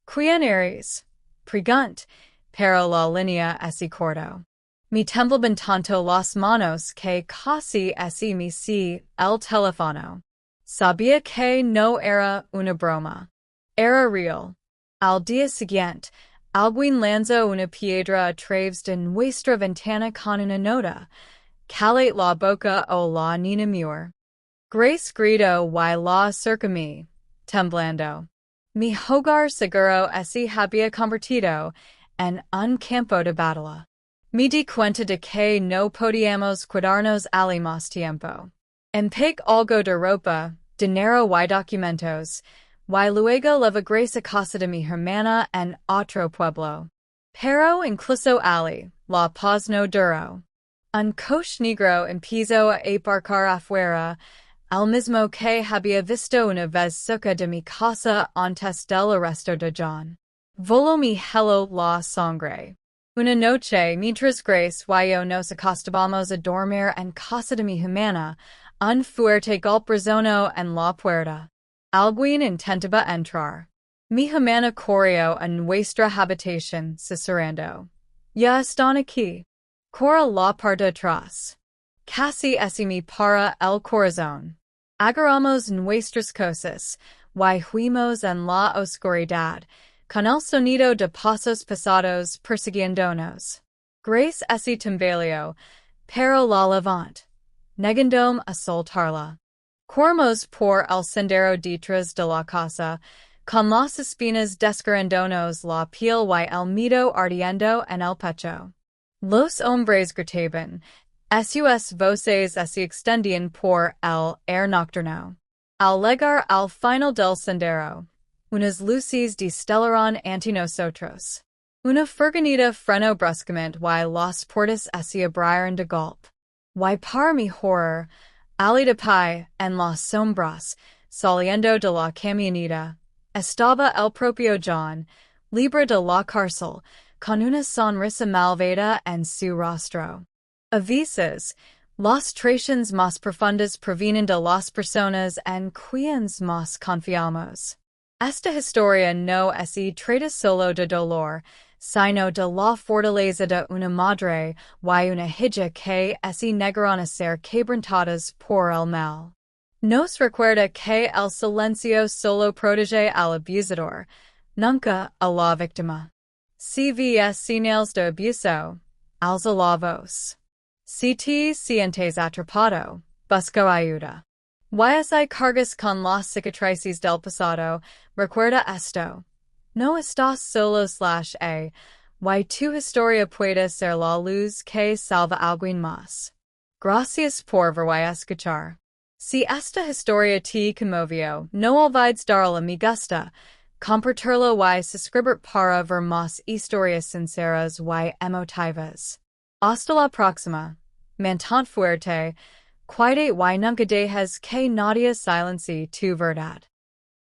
¿Quién eres? Pregunt, pero la línea así corto. Me temblaban tanto las manos que casi así me si el teléfono. Sabía que no era una broma. Era real. Al día siguiente, alguien lanzó una piedra a través de nuestra ventana con una nota. Calate la boca o la nina muer. Grace gritó y la acerca mí, temblando. Mi hogar seguro así había convertido en un campo de batalla. Me di cuenta de que no podíamos quedarnos al más tiempo. Empecé algo de ropa, dinero y documentos, y luego llevé Grace a casa de mi hermana en otro pueblo. Pero incluso allí, la paz no duró. Un coche negro empezó a aparcar afuera, al mismo que había visto una vez cerca de mi casa antes del arresto de John. Voló mi hello la sangre. Una noche, mientras Grace y yo nos acostábamos a dormir en casa de mi hermana, un fuerte golpe resonó en la puerta. Alguien intentaba entrar. Mi hermana corrió a nuestra habitación, susurrando: Ya están aquí. Corre la parte atrás. Casi así me para el corazón. Agarramos nuestras cosas, y fuimos en la oscuridad, con el sonido de pasos pesados persiguiéndonos. Grace así tambaleó, pero la levant, negándome a soltarla. Corrimos por el sendero detrás de la casa, con las espinas desgarrándonos la piel y el miedo ardiendo en el pecho. Los hombres gritaban, sus voces se extendían por el aire nocturno. Al llegar al final del sendero, unas luces destellaron ante nosotros. Una furgoneta frenó bruscamente y las puertas se abrieron de golpe. Y para mi horror, allí de pie, en las sombras, saliendo de la camioneta, estaba el propio John, libre de la cárcel, con una sonrisa malvada en su rostro. A veces, las traiciones más profundas provienen de las personas en quienes más confiamos. Esta historia no trata solo de dolor, sino de la fortaleza de una madre y una hija que negaron a ser quebrantadas por el mal. Nos recuerda que el silencio solo protege al abusador, nunca a la víctima. Si ves señales de abuso, alza la voz. Si te sientes atrapado, busca ayuda. Y cargas con las cicatrices del pasado, recuerda esto. No estás solo y tu historia puede ser la luz que salva a alguien más. Gracias por verme escuchar. Si esta historia te conmovió, no olvides darle me gusta, compartirlo y suscribir para ver más historias sinceras y emotivas. Hasta la próxima. Mantente fuerte, cuide y nunca dejes que nadie silencie tu verdad.